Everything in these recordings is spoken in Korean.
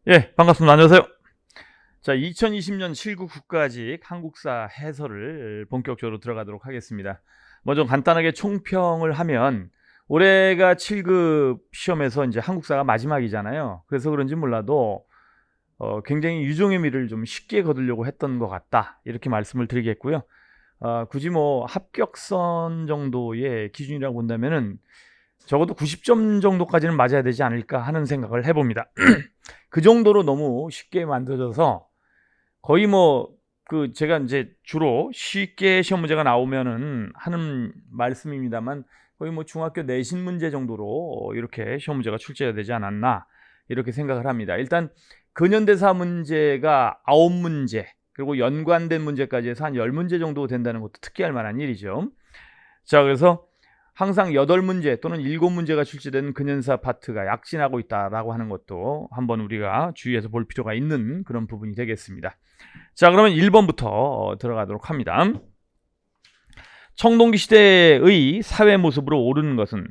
예, 반갑습니다. 안녕하세요. 자, 2020년 7급 국가직 한국사 해설을 본격적으로 들어가도록 하겠습니다. 먼저 간단하게 총평을 하면 올해가 7급 시험에서 이제 한국사가 마지막이잖아요. 그래서 그런지 몰라도 굉장히 유종의 미를 좀 쉽게 거두려고 했던 것 같다. 이렇게 말씀을 드리겠고요. 굳이 뭐 합격선 정도의 기준이라고 본다면은 적어도 90점 정도까지는 맞아야 되지 않을까 하는 생각을 해봅니다. 그 정도로 너무 쉽게 만들어져서 거의 뭐 제가 이제 주로 쉽게 시험 문제가 나오면은 하는 말씀입니다만 거의 뭐 중학교 내신 문제 정도로 이렇게 시험 문제가 출제가 되지 않았나 이렇게 생각을 합니다. 일단 근현대사 문제가 9문제 그리고 연관된 문제까지 해서 한 10문제 정도 된다는 것도 특기할 만한 일이죠. 자, 그래서 항상 8문제 또는 7문제가 출제된 근현사 파트가 약진하고 있다라고 하는 것도 한번 우리가 주의해서 볼 필요가 있는 그런 부분이 되겠습니다. 자, 그러면 1번부터 들어가도록 합니다. 청동기 시대의 사회 모습으로 오르는 것은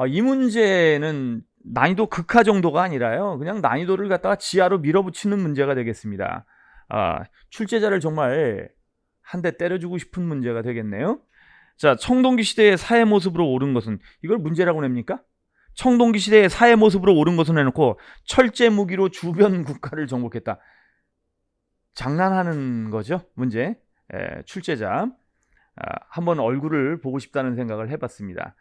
이 문제는 난이도 극하 정도가 아니라요. 그냥 난이도를 갖다가 지하로 밀어붙이는 문제가 되겠습니다. 출제자를 정말 한 대 때려주고 싶은 문제가 되겠네요. 자, 청동기 시대의 사회 모습으로 오른 것은 이걸 문제라고 냅니까? 청동기 시대의 사회 모습으로 오른 것은 해놓고 철제 무기로 주변 국가를 정복했다. 장난하는 거죠, 문제. 출제자 한번 얼굴을 보고 싶다는 생각을 해봤습니다.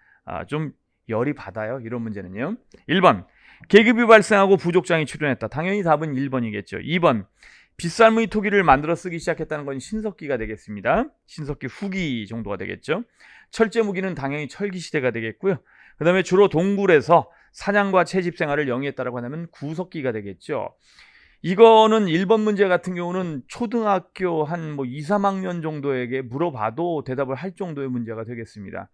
좀 열이 받아요, 이런 문제는요. 1번 계급이 발생하고 부족장이 출현했다. 당연히 답은 1번이겠죠. 2번 빗살무늬 토기를 만들어 쓰기 시작했다는 건 신석기가 되겠습니다. 신석기 후기 정도가 되겠죠. 철제 무기는 당연히 철기 시대가 되겠고요. 그 다음에 주로 동굴에서 사냥과 채집 생활을 영위했다라고 하면 구석기가 되겠죠. 이거는 1번 문제 같은 경우는 초등학교 한 2, 3학년 정도에게 물어봐도 대답을 할 정도의 문제가 되겠습니다.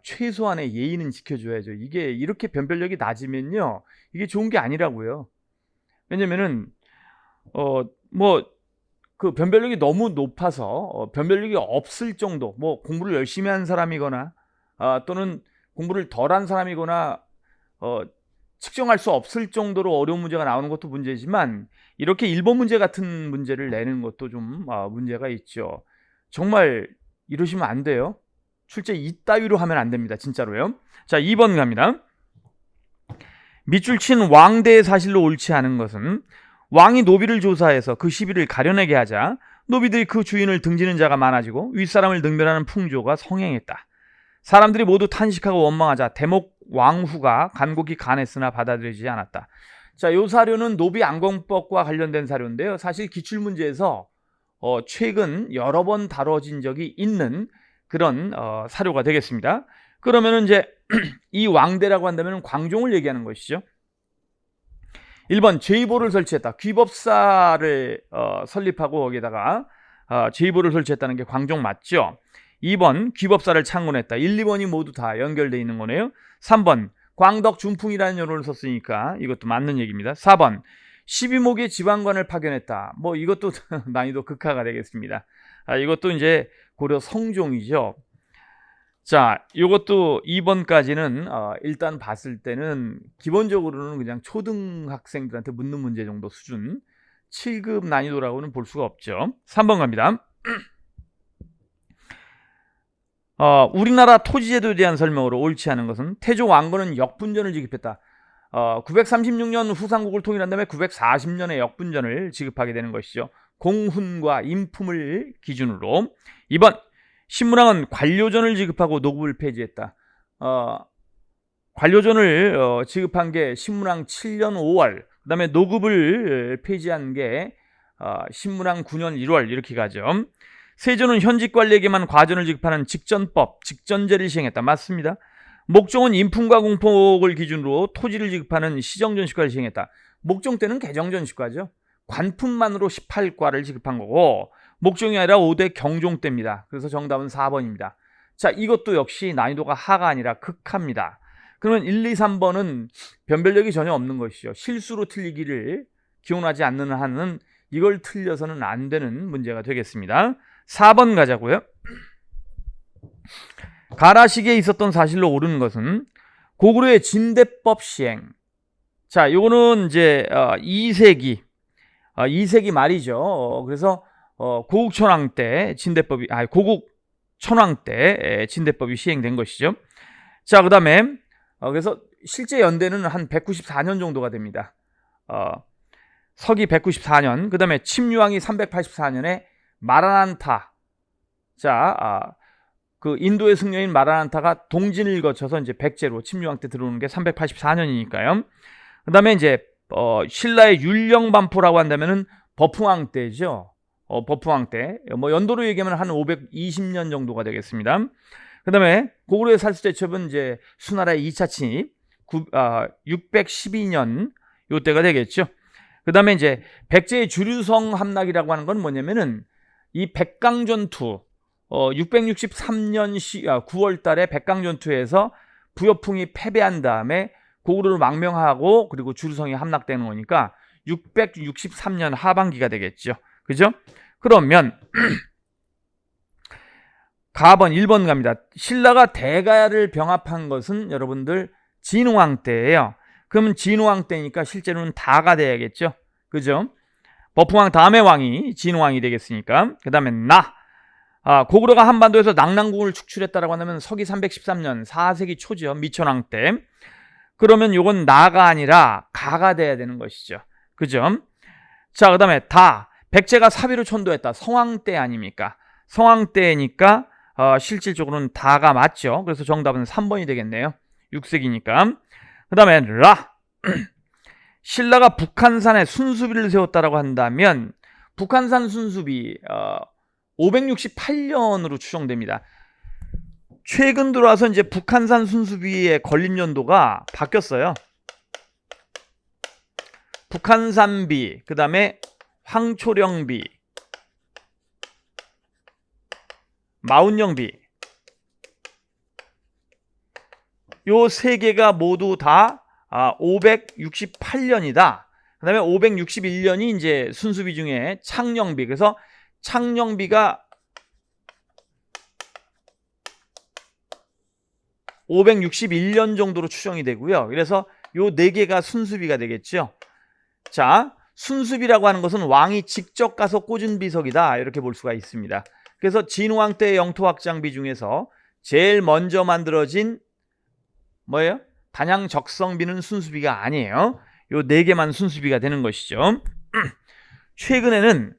최소한의 예의는 지켜줘야죠. 이게 이렇게 변별력이 낮으면요, 이게 좋은 게 아니라고요. 왜냐면은 변별력이 너무 높아서 변별력이 없을 정도, 공부를 열심히 한 사람이거나 또는 공부를 덜한 사람이거나 측정할 수 없을 정도로 어려운 문제가 나오는 것도 문제지만 이렇게 1번 문제 같은 문제를 내는 것도 좀 문제가 있죠. 정말 이러시면 안 돼요. 출제 이따위로 하면 안 됩니다. 진짜로요. 자, 2번 갑니다. 밑줄 친 왕대의 사실로 옳지 않은 것은 왕이 노비를 조사해서 그 시비를 가려내게 하자 노비들이 그 주인을 등지는 자가 많아지고 윗사람을 능멸하는 풍조가 성행했다. 사람들이 모두 탄식하고 원망하자 대목 왕후가 간곡히 간했으나 받아들이지 않았다. 자, 이 사료는 노비 안공법과 관련된 사료인데요. 사실 기출문제에서 최근 여러 번 다뤄진 적이 있는 그런 사료가 되겠습니다. 그러면 이제 이 왕대라고 한다면 광종을 얘기하는 것이죠. 1번 제의보를 설치했다. 귀법사를 설립하고 거기다가 제의보를 설치했다는 게 광종 맞죠? 2번 귀법사를 창건했다. 1, 2번이 모두 다 연결되어 있는 거네요. 3번 광덕 준풍이라는 연호를 썼으니까 이것도 맞는 얘기입니다. 4번 12목의 지방관을 파견했다. 이것도 난이도 극하가 되겠습니다. 이것도 이제 고려 성종이죠. 자, 이것도 2번까지는 일단 봤을 때는 기본적으로는 그냥 초등학생들한테 묻는 문제 정도 수준, 7급 난이도라고는 볼 수가 없죠. 3번 갑니다. 우리나라 토지제도에 대한 설명으로 옳지 않은 것은 태조 왕건은 역분전을 지급했다. 936년 후삼국을 통일한 다음에 940년에 역분전을 지급하게 되는 것이죠. 공훈과 인품을 기준으로. 2번 신문왕은 관료전을 지급하고 노급을 폐지했다. 관료전을 지급한 게 신문왕 7년 5월, 그 다음에 노급을 폐지한 게 신문왕 9년 1월 이렇게 가죠. 세조는 현직 관리에게만 과전을 지급하는 직전법, 직전제를 시행했다. 맞습니다. 목종은 인품과 공폭을 기준으로 토지를 지급하는 시정전시과를 시행했다. 목종 때는 개정전시과죠. 관품만으로 18과를 지급한 거고 목종이 아니라 5대 경종 때입니다. 그래서 정답은 4번입니다. 자, 이것도 역시 난이도가 하가 아니라 극하입니다. 그러면 1, 2, 3번은 변별력이 전혀 없는 것이죠. 실수로 틀리기를 기원하지 않는 한은 이걸 틀려서는 안 되는 문제가 되겠습니다. 4번 가자고요. 가라시기에 있었던 사실로 옳은 것은 고구려의 진대법 시행, 자, 요거는 이제 2세기 2세기 말이죠. 그래서 고국 천황 때 진대법이 시행된 것이죠. 자, 그다음에 그래서 실제 연대는 한 194년 정도가 됩니다. 서기 194년. 그다음에 침유왕이 384년에 마라난타. 자, 그 인도의 승려인 마라난타가 동진을 거쳐서 이제 백제로 침유왕 때 들어오는 게 384년이니까요. 그다음에 이제 신라의 율령 반포라고 한다면은 버풍왕 때죠. 버풍왕 때. 뭐 연도로 얘기하면 한 520년 정도가 되겠습니다. 그다음에 고구려의 살수대첩은 이제 수나라의 2차 침입 612년 요때가 되겠죠. 그다음에 이제 백제의 주류성 함락이라고 하는 건 뭐냐면은 이 백강전투 663년 9월 달에 백강전투에서 부여풍이 패배한 다음에 고구려를 망명하고 그리고 주류성이 함락되는 거니까 663년 하반기가 되겠죠. 그죠? 그러면 가번 1번 갑니다. 신라가 대가야를 병합한 것은 여러분들 진흥왕 때예요. 그러면 진흥왕 때니까 실제로는 다가 돼야겠죠. 그죠? 버풍왕 다음의 왕이 진흥왕이 되겠으니까. 그 다음에 고구려가 한반도에서 낙랑궁을 축출했다라고 한다면 서기 313년 4세기 초죠. 미천왕 때. 그러면 요건 나가 아니라 가가 돼야 되는 것이죠. 그죠? 자, 그 다음에 백제가 사비로 천도했다. 성왕 때 아닙니까? 성왕 때니까 실질적으로는 다가 맞죠. 그래서 정답은 3번이 되겠네요. 6세기니까. 그 다음에 신라가 북한산에 순수비를 세웠다라고 한다면 북한산 순수비 568년으로 추정됩니다. 최근 들어와서 이제 북한산 순수비의 건립 연도가 바뀌었어요. 북한산비, 그 다음에 황초령비, 마운영비 요 세 개가 모두 다 568년이다. 그 다음에 561년이 이제 순수비 중에 창령비. 그래서 창령비가 561년 정도로 추정이 되고요. 그래서 요 네 개가 순수비가 되겠죠. 자, 순수비라고 하는 것은 왕이 직접 가서 꽂은 비석이다. 이렇게 볼 수가 있습니다. 그래서 진왕 때의 영토 확장비 중에서 제일 먼저 만들어진 뭐예요? 단양 적성비는 순수비가 아니에요. 요 네 개만 순수비가 되는 것이죠. 최근에는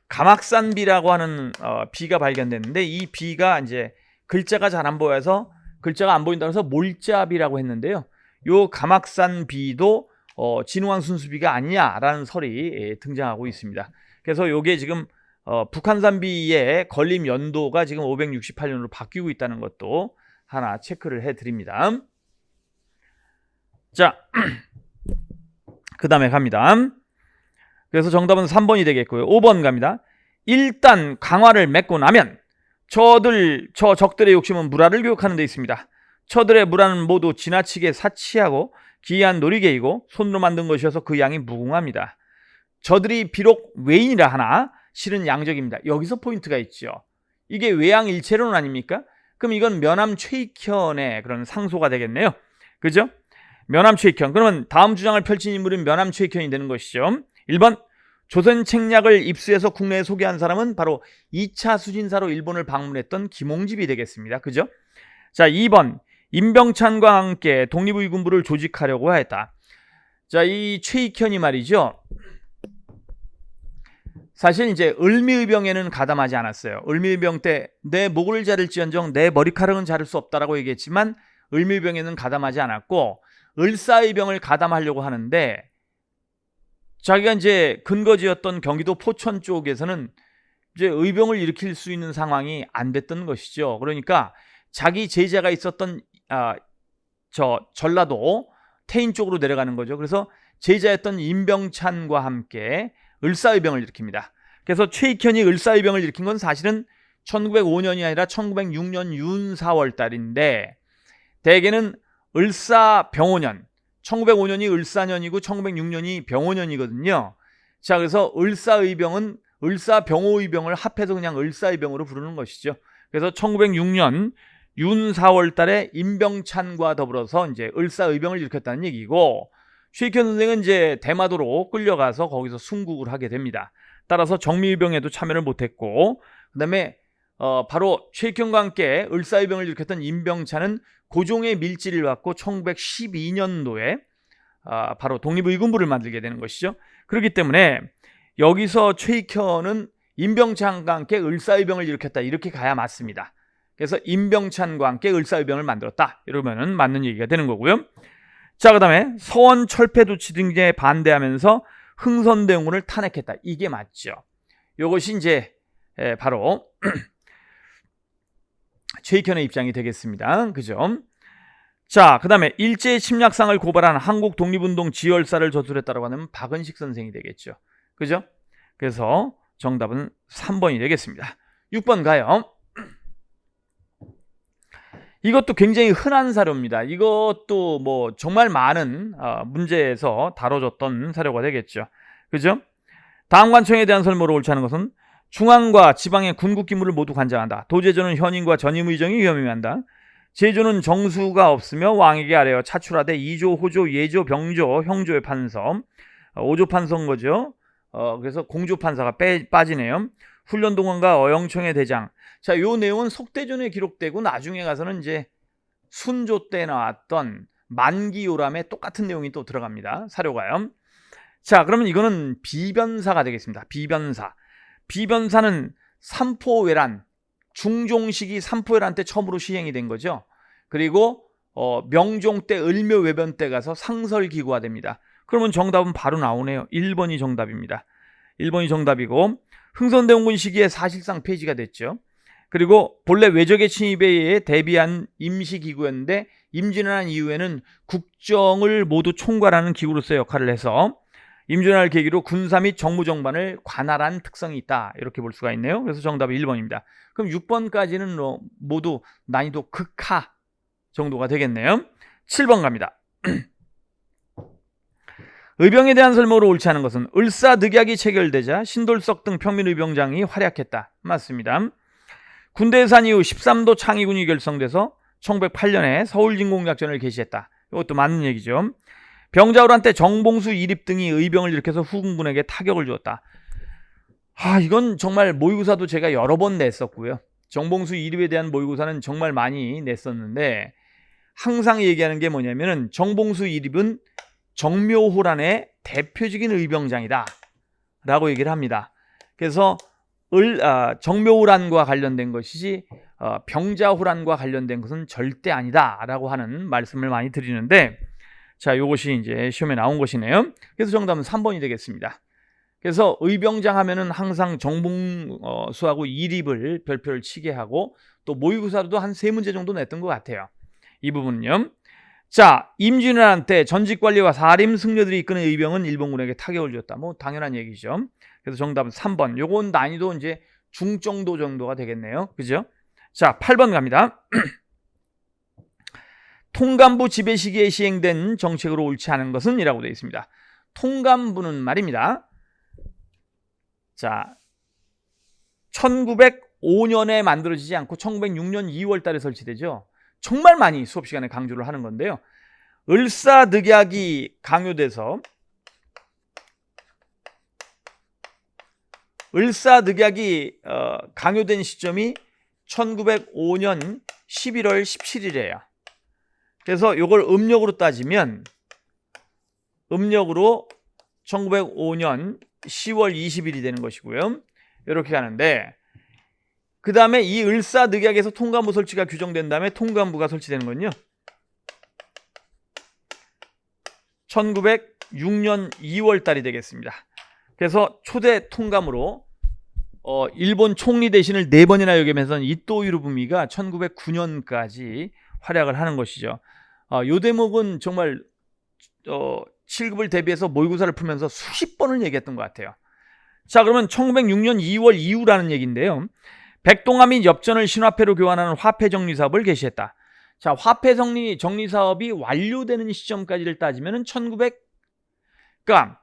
가막산비라고 하는 비가 발견됐는데 이 비가 이제 글자가 잘 안 보여서 글자가 안 보인다고 해서 몰자비라고 했는데요. 요 가막산비도 진왕 순수비가 아니냐라는 설이 등장하고 있습니다. 그래서 요게 지금 북한산비의 건립 연도가 지금 568년으로 바뀌고 있다는 것도 하나 체크를 해드립니다. 자, 그 다음에 갑니다. 그래서 정답은 3번이 되겠고요. 5번 갑니다. 일단 강화를 맺고 나면 저 적들의 욕심은 무라를 교육하는 데 있습니다. 저들의 무라는 모두 지나치게 사치하고 기이한 놀이개이고 손으로 만든 것이어서 그 양이 무궁합니다. 저들이 비록 외인이라 하나 실은 양적입니다. 여기서 포인트가 있죠. 이게 외양일체론 아닙니까? 그럼 이건 면함 최익현의 그런 상소가 되겠네요. 그죠? 면함 최익현. 그러면 다음 주장을 펼친 인물은 면함 최익현이 되는 것이죠. 1번 조선 책략을 입수해서 국내에 소개한 사람은 바로 2차 수진사로 일본을 방문했던 김홍집이 되겠습니다. 그죠? 자, 2번 임병찬과 함께 독립의군부를 조직하려고 하였다. 자, 이 최익현이 말이죠. 사실 이제 을미의병에는 가담하지 않았어요. 을미의병 때 내 목을 자를지언정 내 머리카락은 자를 수 없다라고 얘기했지만 을미의병에는 가담하지 않았고 을사의병을 가담하려고 하는데 자기가 이제 근거지였던 경기도 포천 쪽에서는 이제 의병을 일으킬 수 있는 상황이 안 됐던 것이죠. 그러니까 자기 제자가 있었던 전라도 태인 쪽으로 내려가는 거죠. 그래서 제자였던 임병찬과 함께 을사의병을 일으킵니다. 그래서 최익현이 을사의병을 일으킨 건 사실은 1905년이 아니라 1906년 윤 4월 달인데 대개는 을사병오년 1905년이 을사년이고 1906년이 병오년이거든요. 자, 그래서 을사의병은 을사병오의병을 합해서 그냥 을사의병으로 부르는 것이죠. 그래서 1906년 윤 4월 달에 임병찬과 더불어서 이제 을사의병을 일으켰다는 얘기고, 최익현 선생은 이제 대마도로 끌려가서 거기서 순국을 하게 됩니다. 따라서 정미의병에도 참여를 못했고, 그다음에 바로 최익현과 함께 을사의병을 일으켰던 임병찬은 고종의 밀지를 받고 1912년도에 바로 독립의군부를 만들게 되는 것이죠. 그렇기 때문에 여기서 최익현은 임병찬과 함께 을사의병을 일으켰다, 이렇게 가야 맞습니다. 그래서 임병찬과 함께 을사의병을 만들었다, 이러면은 맞는 얘기가 되는 거고요. 자, 그 다음에 서원 철폐도치 등에 반대하면서 흥선대원군을 탄핵했다, 이게 맞죠. 이것이 이제 바로 최익현의 입장이 되겠습니다. 그죠? 자, 그 다음에 일제 침략상을 고발한 한국 독립운동 지열사를 저술했다고 하면 박은식 선생이 되겠죠. 그죠? 그래서 정답은 3번이 되겠습니다. 6번 가요. 이것도 굉장히 흔한 사료입니다. 이것도 뭐 정말 많은 문제에서 다뤄졌던 사료가 되겠죠. 그죠? 다음 관청에 대한 설명으로 옳지 않은 것은 중앙과 지방의 군국 기물을 모두 관장한다. 도제조는 현인과 전임 의정이 위험해한다. 제조는 정수가 없으며 왕에게 아뢰어 차출하되 2조, 호조, 예조, 병조, 형조의 판서, 5조 판서인 거죠. 그래서 공조 판사가 빠지네요. 훈련동원과 어영청의 대장. 자, 요 내용은 속대전에 기록되고 나중에 가서는 이제 순조 때 나왔던 만기요람에 똑같은 내용이 또 들어갑니다. 사료가요. 자, 그러면 이거는 비변사가 되겠습니다. 비변사. 비변사는 삼포외란, 중종식이 삼포외란 때 처음으로 시행이 된 거죠. 그리고 명종 때 을묘외변 때 가서 상설기구화됩니다. 그러면 정답은 바로 나오네요. 1번이 정답입니다. 1번이 정답이고, 흥선대원군 시기에 사실상 폐지가 됐죠. 그리고 본래 외적의 침입에 대비한 임시기구였는데 임진왜란 이후에는 국정을 모두 총괄하는 기구로서 역할을 해서 임진왜란을 계기로 군사 및 정무정반을 관할한 특성이 있다, 이렇게 볼 수가 있네요. 그래서 정답이 1번입니다. 그럼 6번까지는 모두 난이도 극하 정도가 되겠네요. 7번 갑니다. 의병에 대한 설명으로 옳지 않은 것은 을사늑약이 체결되자 신돌석 등 평민의병장이 활약했다. 맞습니다. 군대 해산 이후 13도 창의군이 결성돼서 1908년에 서울진공작전을 개시했다. 이것도 맞는 얘기죠. 병자호란 때 정봉수, 이립 등이 의병을 일으켜서 후군군에게 타격을 주었다. 이건 정말 모의고사도 제가 여러 번 냈었고요. 정봉수, 이립에 대한 모의고사는 정말 많이 냈었는데 항상 얘기하는 게 뭐냐면은 정봉수, 이립은 정묘호란의 대표적인 의병장이다 라고 얘기를 합니다. 그래서 정묘호란과 관련된 것이지 병자호란과 관련된 것은 절대 아니다 라고 하는 말씀을 많이 드리는데, 자, 요것이 이제 시험에 나온 것이네요. 그래서 정답은 3번이 되겠습니다. 그래서 의병장 하면은 항상 정봉수하고 이립을 별표를 치게 하고, 또 모의고사로도 한 3문제 정도 냈던 것 같아요. 이 부분은요. 자, 임진왜란 때 전직관리와 사림 승려들이 이끄는 의병은 일본군에게 타격을 줬다. 뭐 당연한 얘기죠. 그래서 정답은 3번. 요건 난이도 이제 중정도 정도가 되겠네요. 그죠? 자, 8번 갑니다. 통감부 지배 시기에 시행된 정책으로 옳지 않은 것은? 이라고 되어 있습니다. 통감부는 말입니다. 자, 1905년에 만들어지지 않고 1906년 2월 달에 설치되죠. 정말 많이 수업 시간에 강조를 하는 건데요. 을사늑약이 강요돼서 강요된 시점이 1905년 11월 17일이에요. 그래서 이걸 음력으로 따지면 음력으로 1905년 10월 20일이 되는 것이고요. 이렇게 가는데, 그 다음에 이 을사늑약에서 통감부 설치가 규정된 다음에 통감부가 설치되는 건요, 1906년 2월 달이 되겠습니다. 그래서 초대 통감으로 일본 총리 대신을 4번이나 역임해서 이토 히로부미가 1909년까지 활약을 하는 것이죠. 이 대목은 정말 7급을 대비해서 모의고사를 풀면서 수십 번을 얘기했던 것 같아요. 자, 그러면 1906년 2월 이후라는 얘기인데요. 백동화 및 엽전을 신화폐로 교환하는 화폐정리 사업을 개시했다. 자, 화폐정리 사업이 완료되는 시점까지를 따지면 그러니까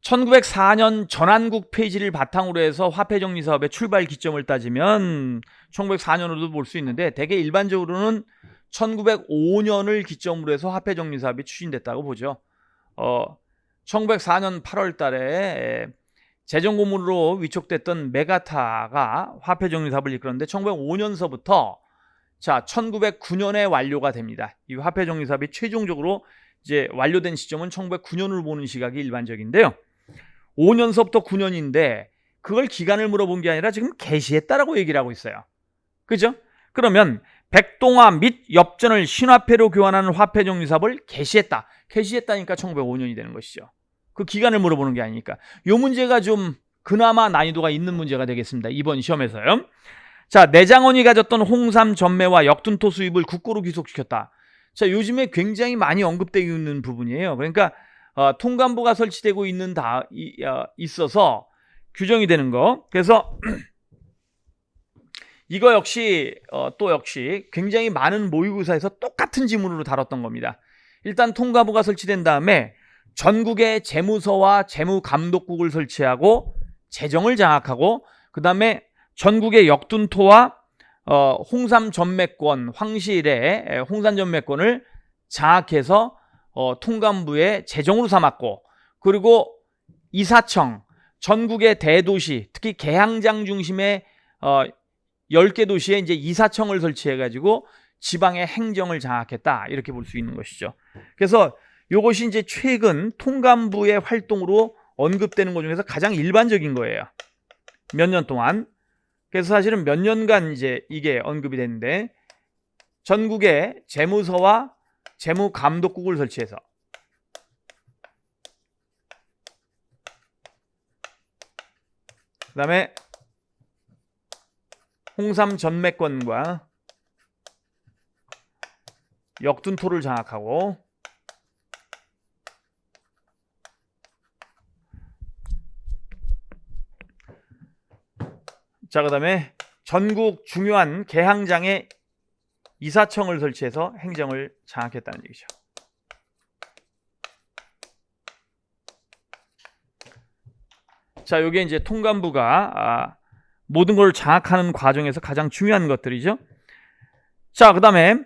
1904년 전환국 폐지를 바탕으로 해서 화폐정리 사업의 출발 기점을 따지면 1904년으로도 볼 수 있는데, 대개 일반적으로는 1905년을 기점으로 해서 화폐정리 사업이 추진됐다고 보죠. 1904년 8월 달에 재정고문으로 위촉됐던 메가타가 화폐정리 사업을 이끌었는데 1905년서부터 1909년에 완료가 됩니다. 이 화폐정리 사업이 최종적으로 이제 완료된 시점은 1909년을 보는 시각이 일반적인데요. 5년서부터 9년인데 그걸 기간을 물어본 게 아니라 지금 개시했다라고 얘기를 하고 있어요. 그죠? 그러면 백동화 및 엽전을 신화폐로 교환하는 화폐정리 사업을 개시했다. 개시했다니까 1905년이 되는 것이죠. 그 기간을 물어보는 게 아니니까. 이 문제가 좀 그나마 난이도가 있는 문제가 되겠습니다. 이번 시험에서요. 자, 내장원이 가졌던 홍삼 전매와 역둔토 수입을 국고로 귀속시켰다. 자, 요즘에 굉장히 많이 언급되고 있는 부분이에요. 그러니까 통관부가 설치되고 있어서 규정이 되는 거. 그래서 이거 역시 역시 굉장히 많은 모의고사에서 똑같은 지문으로 다뤘던 겁니다. 일단 통관부가 설치된 다음에 전국에 재무서와 재무감독국을 설치하고 재정을 장악하고, 그 다음에 전국의 역둔토와 홍삼 전매권, 황실의 홍삼 전매권을 장악해서 통감부의 재정으로 삼았고, 그리고 이사청, 전국의 대도시, 특히 개항장 중심의 10개 도시에 이제 이사청을 설치해가지고 지방의 행정을 장악했다, 이렇게 볼 수 있는 것이죠. 그래서 이것이 이제 최근 통감부의 활동으로 언급되는 것 중에서 가장 일반적인 거예요. 몇 년 동안. 그래서 사실은 몇 년간 이제 이게 언급이 됐는데, 전국에 재무서와 재무감독국을 설치해서 그 다음에 홍삼 전매권과 역둔토를 장악하고, 자, 그 다음에 전국 중요한 개항장에 이사청을 설치해서 행정을 장악했다는 얘기죠. 자, 이게 이제 통감부가 모든 걸 장악하는 과정에서 가장 중요한 것들이죠. 자, 그 다음에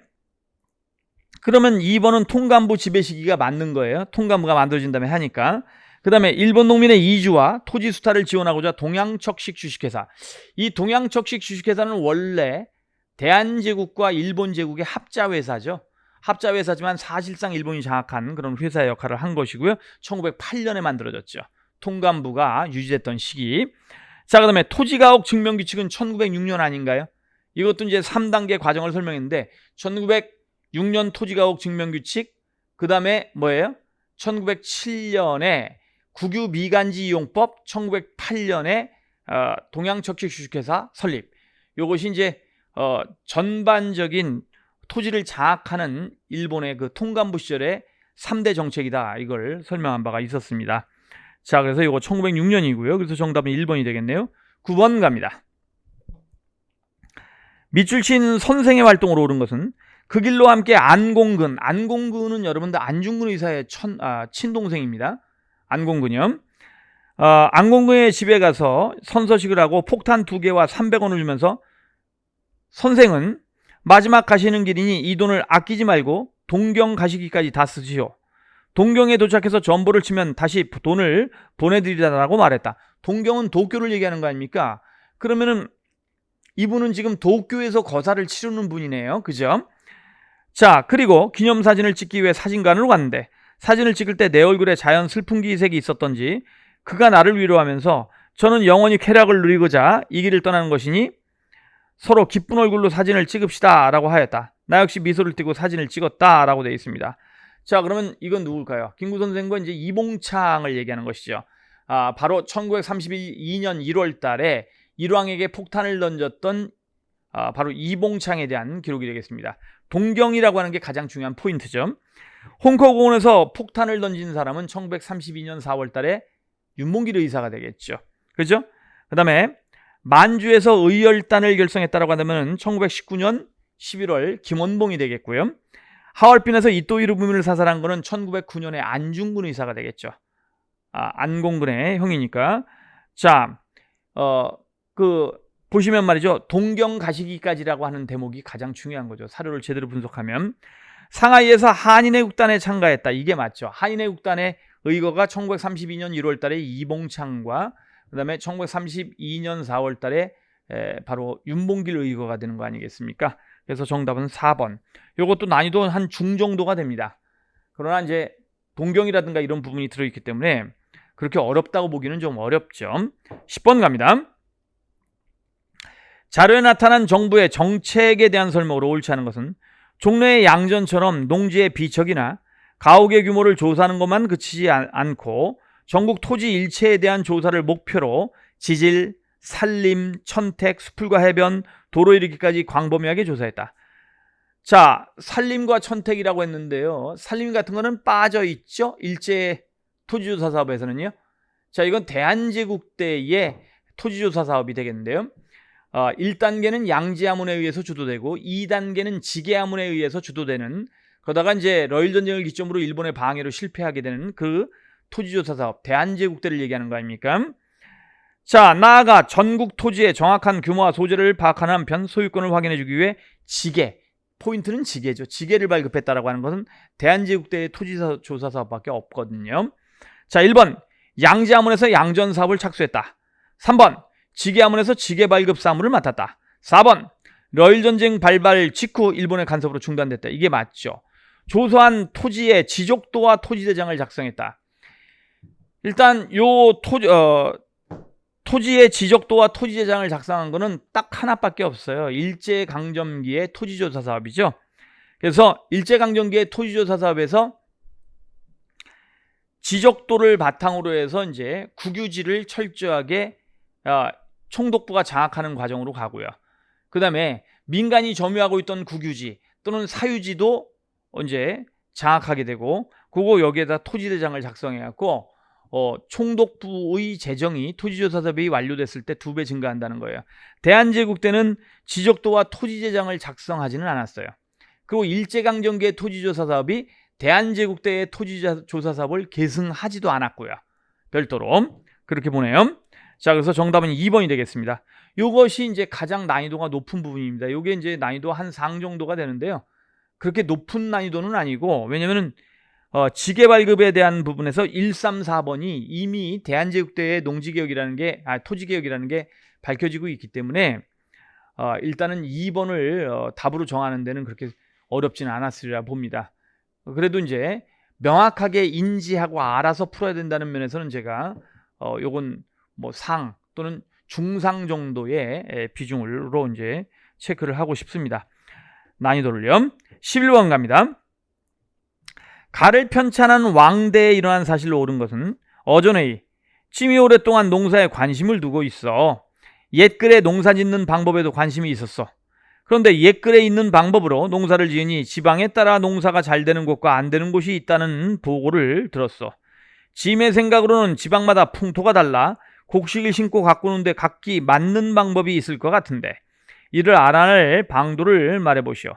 그러면 2번은 통감부 지배 시기가 맞는 거예요. 통감부가 만들어진 다음에 하니까. 그 다음에 일본 농민의 이주와 토지 수탈을 지원하고자 동양척식 주식회사. 이 동양척식 주식회사는 원래 대한제국과 일본제국의 합자회사죠. 합자회사지만 사실상 일본이 장악한 그런 회사의 역할을 한 것이고요. 1908년에 만들어졌죠. 통감부가 유지됐던 시기. 자, 그 다음에 토지가옥 증명규칙은 1906년 아닌가요? 이것도 이제 3단계 과정을 설명했는데 1906년 토지가옥 증명규칙, 그 다음에 뭐예요? 1907년에 국유 미간지 이용법, 1908년에 동양척식 주식회사 설립. 이것이 이제 전반적인 토지를 장악하는 일본의 그 통감부 시절의 3대 정책이다, 이걸 설명한 바가 있었습니다. 자, 그래서 이거 1906년이고요. 그래서 정답은 1번이 되겠네요. 9번 갑니다. 밑줄 친 선생의 활동으로 오른 것은 그 길로 함께 안공근. 안공근은 여러분들 안중근 의사의 친동생입니다. 안공근이요. 안공근의 집에 가서 선서식을 하고 폭탄 2개와 300원을 주면서 선생은 마지막 가시는 길이니 이 돈을 아끼지 말고 동경 가시기까지 다 쓰시오. 동경에 도착해서 전보를 치면 다시 돈을 보내드리라고 말했다. 동경은 도쿄를 얘기하는 거 아닙니까? 그러면은 이분은 지금 도쿄에서 거사를 치르는 분이네요. 그죠? 자, 그리고 기념사진을 찍기 위해 사진관으로 갔는데 사진을 찍을 때 내 얼굴에 자연 슬픈 기색이 있었던지 그가 나를 위로하면서 저는 영원히 쾌락을 누리고자 이 길을 떠나는 것이니 서로 기쁜 얼굴로 사진을 찍읍시다 라고 하였다. 나 역시 미소를 띠고 사진을 찍었다 라고 되어 있습니다. 자, 그러면 이건 누굴까요? 김구 선생과 이제 이봉창을 얘기하는 것이죠. 바로 1932년 1월 달에 일왕에게 폭탄을 던졌던 바로 이봉창에 대한 기록이 되겠습니다. 동경이라고 하는 게 가장 중요한 포인트죠. 홍커공원에서 폭탄을 던진 사람은 1932년 4월 달에 윤몽길 의사가 되겠죠. 그죠? 그 다음에 만주에서 의열단을 결성했다라고 한다면 1919년 11월 김원봉이 되겠고요. 하얼빈에서 이토 히로부미를 사살한 거는 1909년에 안중근 의사가 되겠죠. 안공근의 형이니까. 자, 보시면 말이죠. 동경가시기까지라고 하는 대목이 가장 중요한 거죠. 사료를 제대로 분석하면. 상하이에서 한인애국단에 참가했다. 이게 맞죠. 한인애국단의 의거가 1932년 1월 달에 이봉창과 그 다음에 1932년 4월 달에 바로 윤봉길 의거가 되는 거 아니겠습니까? 그래서 정답은 4번. 이것도 난이도 한 중 정도가 됩니다. 그러나 이제 동경이라든가 이런 부분이 들어있기 때문에 그렇게 어렵다고 보기는 좀 어렵죠. 10번 갑니다. 자료에 나타난 정부의 정책에 대한 설명으로 옳지 않은 것은 종래의 양전처럼 농지의 비척이나 가옥의 규모를 조사하는 것만 그치지 않고 전국 토지 일체에 대한 조사를 목표로 지질, 산림, 천택, 수풀과 해변, 도로 이르기까지 광범위하게 조사했다. 자, 산림과 천택이라고 했는데요. 산림 같은 거는 빠져 있죠. 일제 토지조사 사업에서는요. 자, 이건 대한제국 때의 토지조사 사업이 되겠는데요. 1단계는 양지하문에 의해서 주도되고 2단계는 지계하문에 의해서 주도되는, 그러다가 이제 러일 전쟁을 기점으로 일본의 방해로 실패하게 되는 그 토지조사 사업, 대한제국 때를 얘기하는 거 아닙니까? 자, 나아가 전국 토지의 정확한 규모와 소재를 파악하는 한편 소유권을 확인해주기 위해 지계, 포인트는 지계죠. 지계를 발급했다라고 하는 것은 대한제국 때의 토지조사 사업밖에 없거든요. 자, 1번 양지하문에서 양전 사업을 착수했다. 3번 지계하문에서 지계 발급 사무를 맡았다. 4번 러일 전쟁 발발 직후 일본의 간섭으로 중단됐다. 이게 맞죠. 조사한 토지의 지적도와 토지대장을 작성했다. 일단 요 토지의 지적도와 토지대장을 작성한 거는 딱 하나밖에 없어요. 일제강점기의 토지조사 사업이죠. 그래서 일제강점기의 토지조사 사업에서 지적도를 바탕으로 해서 이제 국유지를 철저하게 총독부가 장악하는 과정으로 가고요. 그 다음에 민간이 점유하고 있던 국유지 또는 사유지도 이제 장악하게 되고, 그거 여기에다 토지대장을 작성해갖고 총독부의 재정이 토지조사 사업이 완료됐을 때 2배 증가한다는 거예요. 대한제국 때는 지적도와 토지대장을 작성하지는 않았어요. 그리고 일제강점기의 토지조사 사업이 대한제국 때의 토지조사 사업을 계승하지도 않았고요. 별도로 그렇게 보네요. 자, 그래서 정답은 2번이 되겠습니다. 이것이 이제 가장 난이도가 높은 부분입니다. 이게 이제 난이도 한 상 정도가 되는데요. 그렇게 높은 난이도는 아니고, 왜냐면은 지계 발급에 대한 부분에서 1, 3, 4번이 이미 대한제국 때의 농지개혁이라는 게, 토지개혁이라는 게 밝혀지고 있기 때문에 일단은 2번을 답으로 정하는 데는 그렇게 어렵지는 않았으리라 봅니다. 그래도 이제 명확하게 인지하고 알아서 풀어야 된다는 면에서는 제가 요건 뭐 상 또는 중상 정도의 비중으로 이제 체크를 하고 싶습니다. 난이도를요. 11번 갑니다. 가를 편찬한 왕대에 일어난 사실로 옳은 것은 어전의 찜이 오랫동안 농사에 관심을 두고 있어. 옛글에 농사 짓는 방법에도 관심이 있었어. 그런데 옛글에 있는 방법으로 농사를 지으니 지방에 따라 농사가 잘 되는 곳과 안 되는 곳이 있다는 보고를 들었어. 짐의 생각으로는 지방마다 풍토가 달라 곡식을 심고 가꾸는데 각기 맞는 방법이 있을 것 같은데 이를 알아낼 방도를 말해보시오.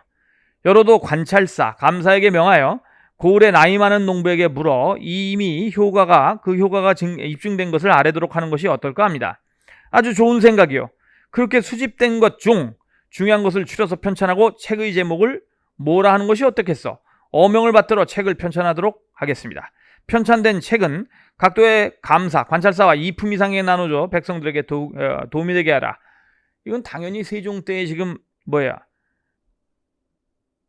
여로도 관찰사, 감사에게 명하여 고을에 나이 많은 농부에게 물어 이미 그 효과가 입증된 것을 아뢰도록 하는 것이 어떨까 합니다. 아주 좋은 생각이요. 그렇게 수집된 것 중 중요한 것을 추려서 편찬하고 책의 제목을 뭐라 하는 것이 어떻겠어? 어명을 받들어 책을 편찬하도록 하겠습니다. 편찬된 책은 각도의 감사, 관찰사와 2품 이상에 나눠줘 백성들에게 도움이 되게 하라. 이건 당연히 세종 때에 지금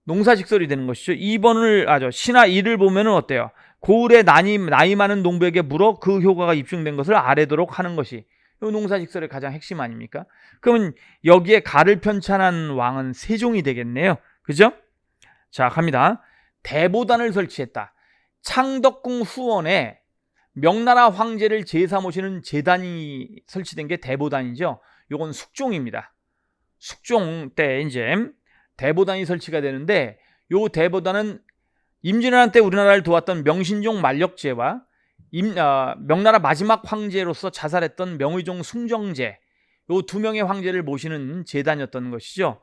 농사직설이 되는 것이죠. 2번을 신하 1을 보면은 어때요? 고을에 나이 많은 농부에게 물어 그 효과가 입증된 것을 아뢰도록 하는 것이 이 농사직설의 가장 핵심 아닙니까? 그러면 여기에 가를 편찬한 왕은 세종이 되겠네요. 그죠? 자, 갑니다. 대보단을 설치했다. 창덕궁 후원에 명나라 황제를 제사 모시는 제단이 설치된 게 대보단이죠. 요건 숙종입니다. 숙종 때 이제 대보단이 설치가 되는데, 요 대보단은 임진왜란 때 우리나라를 도왔던 명신종 만력제와 명나라 마지막 황제로서 자살했던 명의종 숭정제, 요 2명의 황제를 모시는 제단이었던 것이죠.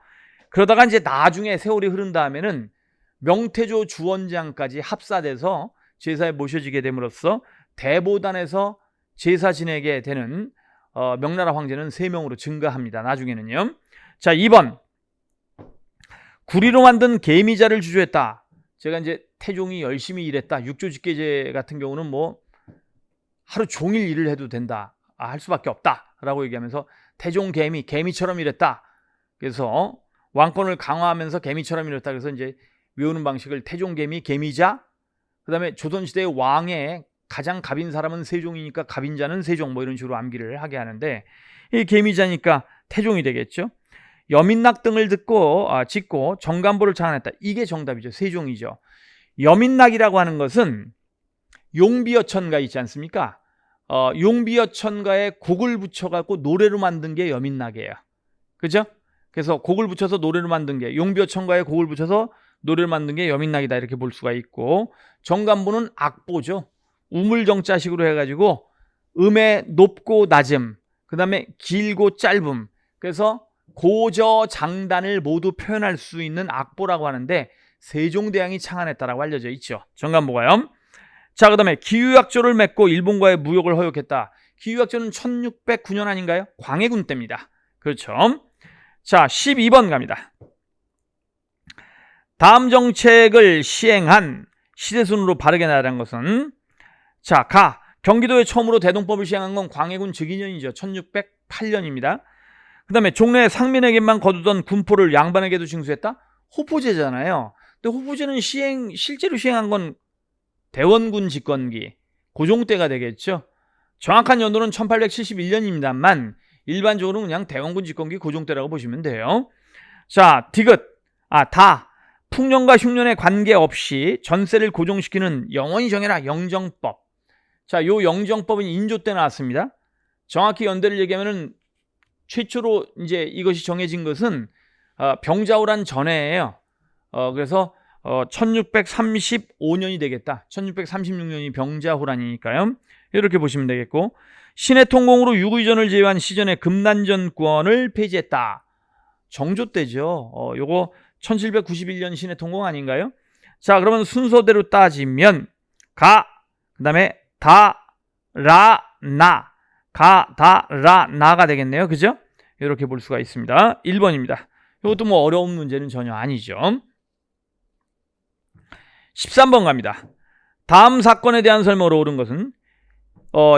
그러다가 이제 나중에 세월이 흐른 다음에는 명태조 주원장까지 합사돼서 제사에 모셔지게 됨으로써 대보단에서 제사 지내게 되는 명나라 황제는 3명으로 증가합니다. 나중에는요. 자, 2번. 구리로 만든 개미자를 주조했다. 제가 이제 태종이 열심히 일했다. 육조직계제 같은 경우는 뭐 하루 종일 일을 해도 된다. 할 수밖에 없다라고 얘기하면서 태종 개미처럼 일했다. 그래서 왕권을 강화하면서 개미처럼 일했다. 그래서 이제 외우는 방식을 태종 개미자. 그다음에 조선시대의 왕의 가장 갑인 사람은 세종이니까 갑인자는 세종, 뭐 이런 식으로 암기를 하게 하는데, 이 개미자니까 태종이 되겠죠. 여민낙 등을 짓고 정간보를 창안했다. 이게 정답이죠. 세종이죠. 여민낙이라고 하는 것은 용비어천가 있지 않습니까? 용비어천가에 곡을 붙여갖고 노래로 만든 게 여민낙이에요. 그죠? 그래서 곡을 붙여서 노래로 만든 게, 용비어천가에 곡을 붙여서 노래를 만든 게 여민낙이다, 이렇게 볼 수가 있고, 정간보는 악보죠. 우물정자식으로 해가지고 음의 높고 낮음, 그 다음에 길고 짧음, 그래서 고저장단을 모두 표현할 수 있는 악보라고 하는데 세종대왕이 창안했다라고 알려져 있죠. 정간보가요. 자, 그 다음에 기유약조를 맺고 일본과의 무역을 허용했다. 기유약조는 1609년 아닌가요? 광해군 때입니다. 그렇죠. 자, 12번 갑니다. 다음 정책을 시행한 시대순으로 바르게 나아간 것은, 자, 경기도에 처음으로 대동법을 시행한 건 광해군 즉위년이죠. 1608년입니다. 그 다음에 종래 상민에게만 거두던 군포를 양반에게도 징수했다? 호포제잖아요. 근데 호포제는 실제로 시행한 건 대원군 집권기, 고종 때가 되겠죠. 정확한 연도는 1871년입니다만 일반적으로 그냥 대원군 집권기 고종 때라고 보시면 돼요. 자, 풍년과 흉년에 관계없이 전세를 고정시키는 영원히 정해라 영정법. 자, 요 영정법은 인조 때 나왔습니다. 정확히 연대를 얘기하면은 최초로 이제 이것이 정해진 것은 병자호란 전해예요. 그래서 1635년이 되겠다. 1636년이 병자호란이니까요. 이렇게 보시면 되겠고, 신해 통공으로 유구이전을 제외한 시전의 금난전권을 폐지했다. 정조 때죠. 요거 1791년 신해 통공 아닌가요? 자, 그러면 순서대로 따지면 그 다음에 나가 되겠네요. 그죠? 이렇게 볼 수가 있습니다. 1번입니다. 이것도 뭐 어려운 문제는 전혀 아니죠. 13번 갑니다. 다음 사건에 대한 설명으로 옳은 것은,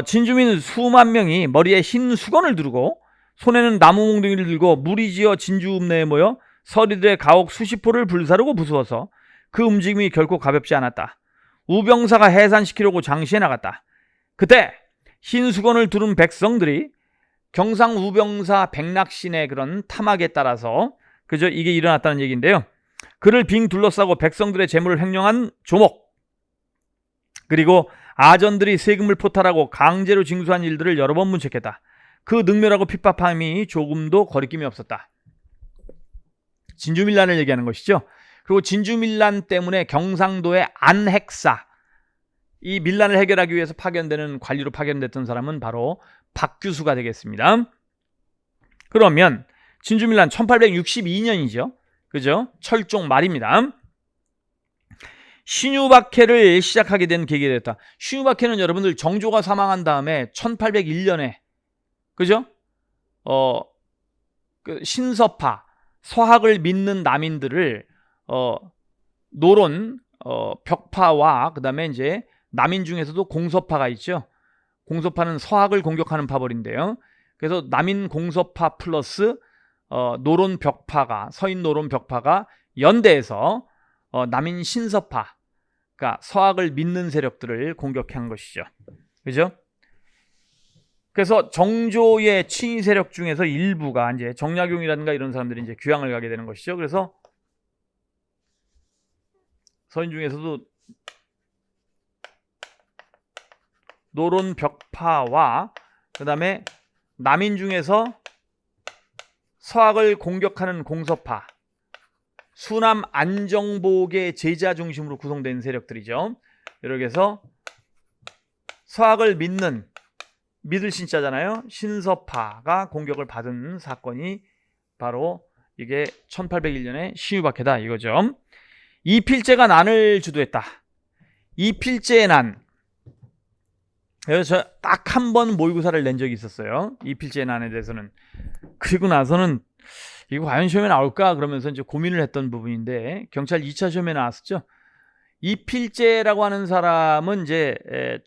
진주민 수만 명이 머리에 흰 수건을 두르고 손에는 나무 몽둥이를 들고 무리지어 진주읍내에 모여 서리들의 가옥 수십 호를 불사르고 부수어서 그 움직임이 결코 가볍지 않았다. 우병사가 해산시키려고 장시해 나갔다. 그때 흰 수건을 두른 백성들이 경상 우병사 백낙신의 그런 탐악에 따라서, 그죠? 이게 일어났다는 얘기인데요. 그를 빙 둘러싸고 백성들의 재물을 횡령한 조목, 그리고 아전들이 세금을 포탈하고 강제로 징수한 일들을 여러 번 문책했다. 그 능멸하고 핍박함이 조금도 거리낌이 없었다. 진주밀란을 얘기하는 것이죠. 그리고 진주밀란 때문에 경상도의 안핵사, 이 밀란을 해결하기 위해서 관리로 파견됐던 사람은 바로 박규수가 되겠습니다. 그러면 진주밀란 1862년이죠. 그죠? 철종 말입니다. 신유박해를 시작하게 된 계기가 됐다. 신유박해는 여러분들 정조가 사망한 다음에 1801년에, 그죠? 신서파, 서학을 믿는 남인들을 노론 벽파와 그다음에 이제 남인 중에서도 공서파가 있죠. 공서파는 서학을 공격하는 파벌인데요. 그래서 남인 공서파 플러스 노론 벽파가, 서인 노론 벽파가 연대해서 남인 신서파, 그러니까 서학을 믿는 세력들을 공격한 것이죠. 그죠? 그래서 정조의 친위 세력 중에서 일부가 이제 정약용이라든가 이런 사람들이 이제 귀향을 가게 되는 것이죠. 그래서 서인 중에서도 노론 벽파와 그 다음에 남인 중에서 서학을 공격하는 공서파, 수남 안정복의 제자 중심으로 구성된 세력들이죠. 이렇게 해서 서학을 믿을 신자잖아요. 신서파가 공격을 받은 사건이 바로 이게 1801년에 신유박해다 이거죠. 이필제가 난을 주도했다. 이필제의 난, 그래서 딱 한 번 모의고사를 낸 적이 있었어요. 이필제 난에 대해서는. 그리고 나서는 이거 과연 시험에 나올까 그러면서 이제 고민을 했던 부분인데 경찰 2차 시험에 나왔었죠. 이필제라고 하는 사람은 이제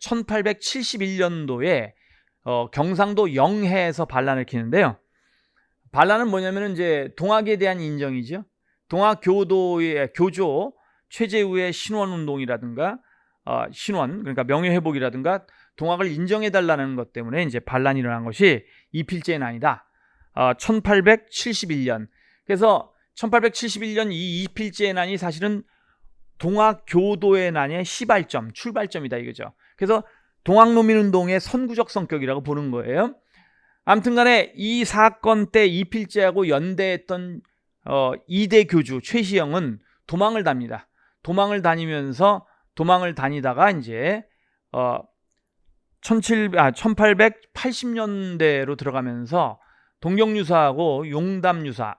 1871년도에 경상도 영해에서 반란을 켜는데요. 반란은 뭐냐면은 이제 동학에 대한 인정이죠. 동학교도의 교조 최재우의 신원운동이라든가 신원 그러니까 명예회복이라든가 동학을 인정해달라는 것 때문에 이제 반란이 일어난 것이 이필제의 난이다. 1871년. 그래서 1871년 이 이필제의 난이 사실은 동학교도의 난의 시발점, 출발점이다 이거죠. 그래서 동학농민운동의 선구적 성격이라고 보는 거예요. 아무튼 간에 이 사건 때 이필제하고 연대했던 2대 교주 최시영은 도망을 답니다. 도망을 다니다가 이제 1880년대로 들어가면서 동경유사하고 용담유사,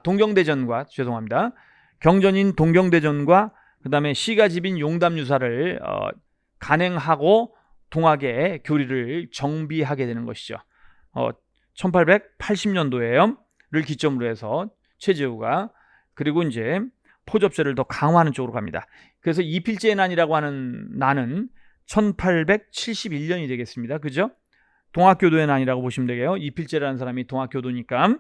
동경대전과 죄송합니다. 경전인 동경대전과 그 다음에 시가집인 용담유사를 간행하고 동학의 교리를 정비하게 되는 것이죠. 1880년도에를 기점으로 해서 최재우가 그리고 이제 포접제를 더 강화하는 쪽으로 갑니다. 그래서 이필제의 난이라고 하는 난은 1871년이 되겠습니다. 그죠? 동학교도의 난이라고 보시면 되게요. 이필제라는 사람이 동학교도니까.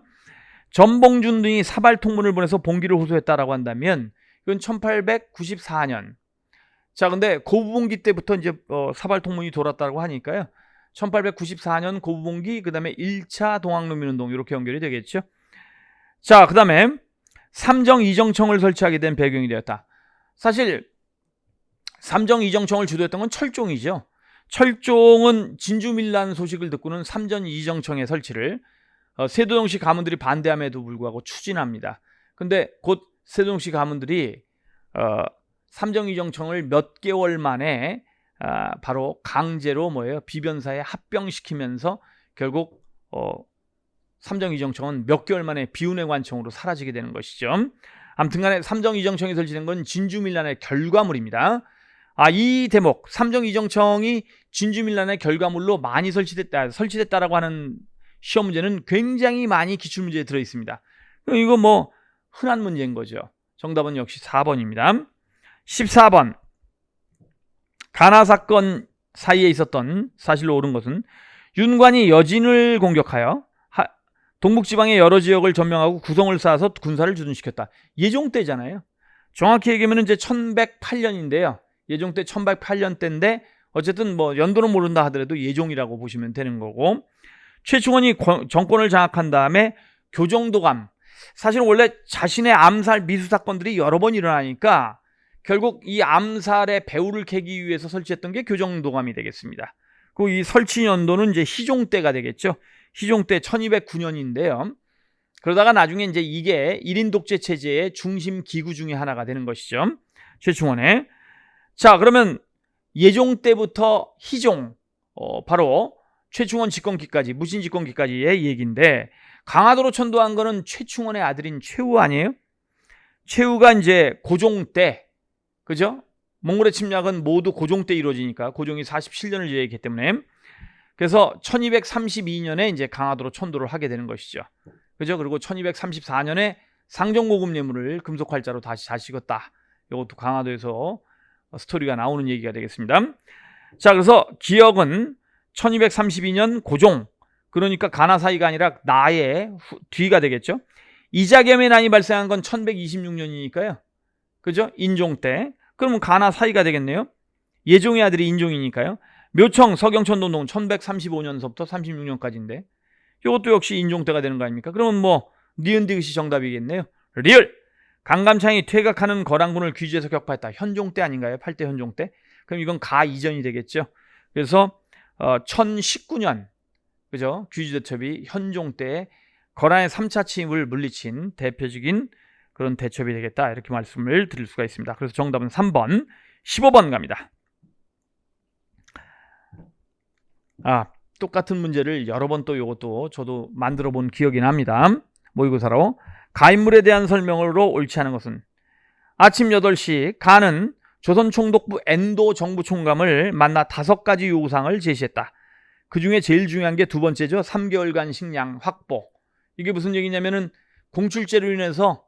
전봉준 등이 사발 통문을 보내서 봉기를 호소했다라고 한다면 이건 1894년. 자, 근데 고부봉기 때부터 이제 사발 통문이 돌았다고 하니까요. 1894년 고부봉기, 그 다음에 1차 동학농민운동 이렇게 연결이 되겠죠. 자, 그 다음에 삼정 이정청을 설치하게 된 배경이 되었다. 사실 삼정 이정청을 주도했던 건 철종이죠. 철종은 진주밀란 소식을 듣고는 삼정 이정청의 설치를 세도동시 가문들이 반대함에도 불구하고 추진합니다. 근데 곧 세도동시 가문들이 삼정 이정청을 몇 개월 만에 바로 강제로 비변사에 합병시키면서 결국 삼정 이정청은 몇 개월 만에 비운의 관청으로 사라지게 되는 것이죠. 아무튼 간에 삼정 이정청이 설치된 건 진주밀란의 결과물입니다. 이 대목 삼정 이정청이 진주밀란의 결과물로 많이 설치됐다라고 하는 시험 문제는 굉장히 많이 기출문제에 들어있습니다. 이거 흔한 문제인 거죠. 정답은 역시 4번입니다. 14번 가나 사건 사이에 있었던 사실로 옳은 것은 윤관이 여진을 공격하여 동북지방의 여러 지역을 점령하고 구성을 쌓아서 군사를 주둔시켰다. 예종 때잖아요. 정확히 얘기하면 이제 1108년인데요. 예종 때 1108년 때인데 어쨌든 연도는 모른다 하더라도 예종이라고 보시면 되는 거고, 최충원이 정권을 장악한 다음에 교정도감, 사실은 원래 자신의 암살 미수 사건들이 여러 번 일어나니까 결국 이 암살의 배후를 캐기 위해서 설치했던 게 교정도감이 되겠습니다. 그리고 이 설치 연도는 이제 희종 때가 되겠죠. 희종 때 1209년인데요. 그러다가 나중에 이제 이게 1인 독재 체제의 중심 기구 중에 하나가 되는 것이죠. 최충원의. 자, 그러면 예종 때부터 희종, 바로 최충원 집권기까지, 무신 집권기까지의 얘기인데, 강화도로 천도한 거는 최충원의 아들인 최우 아니에요? 최우가 이제 고종 때, 그죠? 몽골의 침략은 모두 고종 때 이루어지니까 고종이 47년을 제외했기 때문에, 그래서 1232년에 이제 강화도로 천도를 하게 되는 것이죠. 그죠? 그리고 1234년에 상정고급 예물을 금속활자로 다시 자식었다. 이것도 강화도에서 스토리가 나오는 얘기가 되겠습니다. 자, 그래서 기억은 1232년 고종, 그러니까 가나 사이가 아니라 나의 뒤가 되겠죠. 이자겸의 난이 발생한 건 1126년이니까요. 그죠? 인종 때. 그러면 가나 사이가 되겠네요. 예종의 아들이 인종이니까요. 묘청 서경천도농 1135년서부터 36년까지인데 이것도 역시 인종 때가 되는 거 아닙니까? 그러면 니은디귿이 정답이겠네요. 리을! 강감창이 퇴각하는 거란군을 귀주에서 격파했다. 현종 때 아닌가요? 8대 현종 때? 그럼 이건 가 이전이 되겠죠. 그래서 1019년, 그죠? 귀주대첩이 현종 때 거란의 3차 침입을 물리친 대표적인 그런 대첩이 되겠다. 이렇게 말씀을 드릴 수가 있습니다. 그래서 정답은 3번, 15번 갑니다. 똑같은 문제를 여러 번 또 이것도 저도 만들어 본 기억이 납니다. 모의고사로. 가인물에 대한 설명으로 옳지 않은 것은 아침 8시 가는 조선 총독부 엔도 정부총감을 만나 5가지 요구사항을 제시했다. 그 중에 제일 중요한 게 두 번째죠. 3개월간 식량 확보. 이게 무슨 얘기냐면은 공출제로 인해서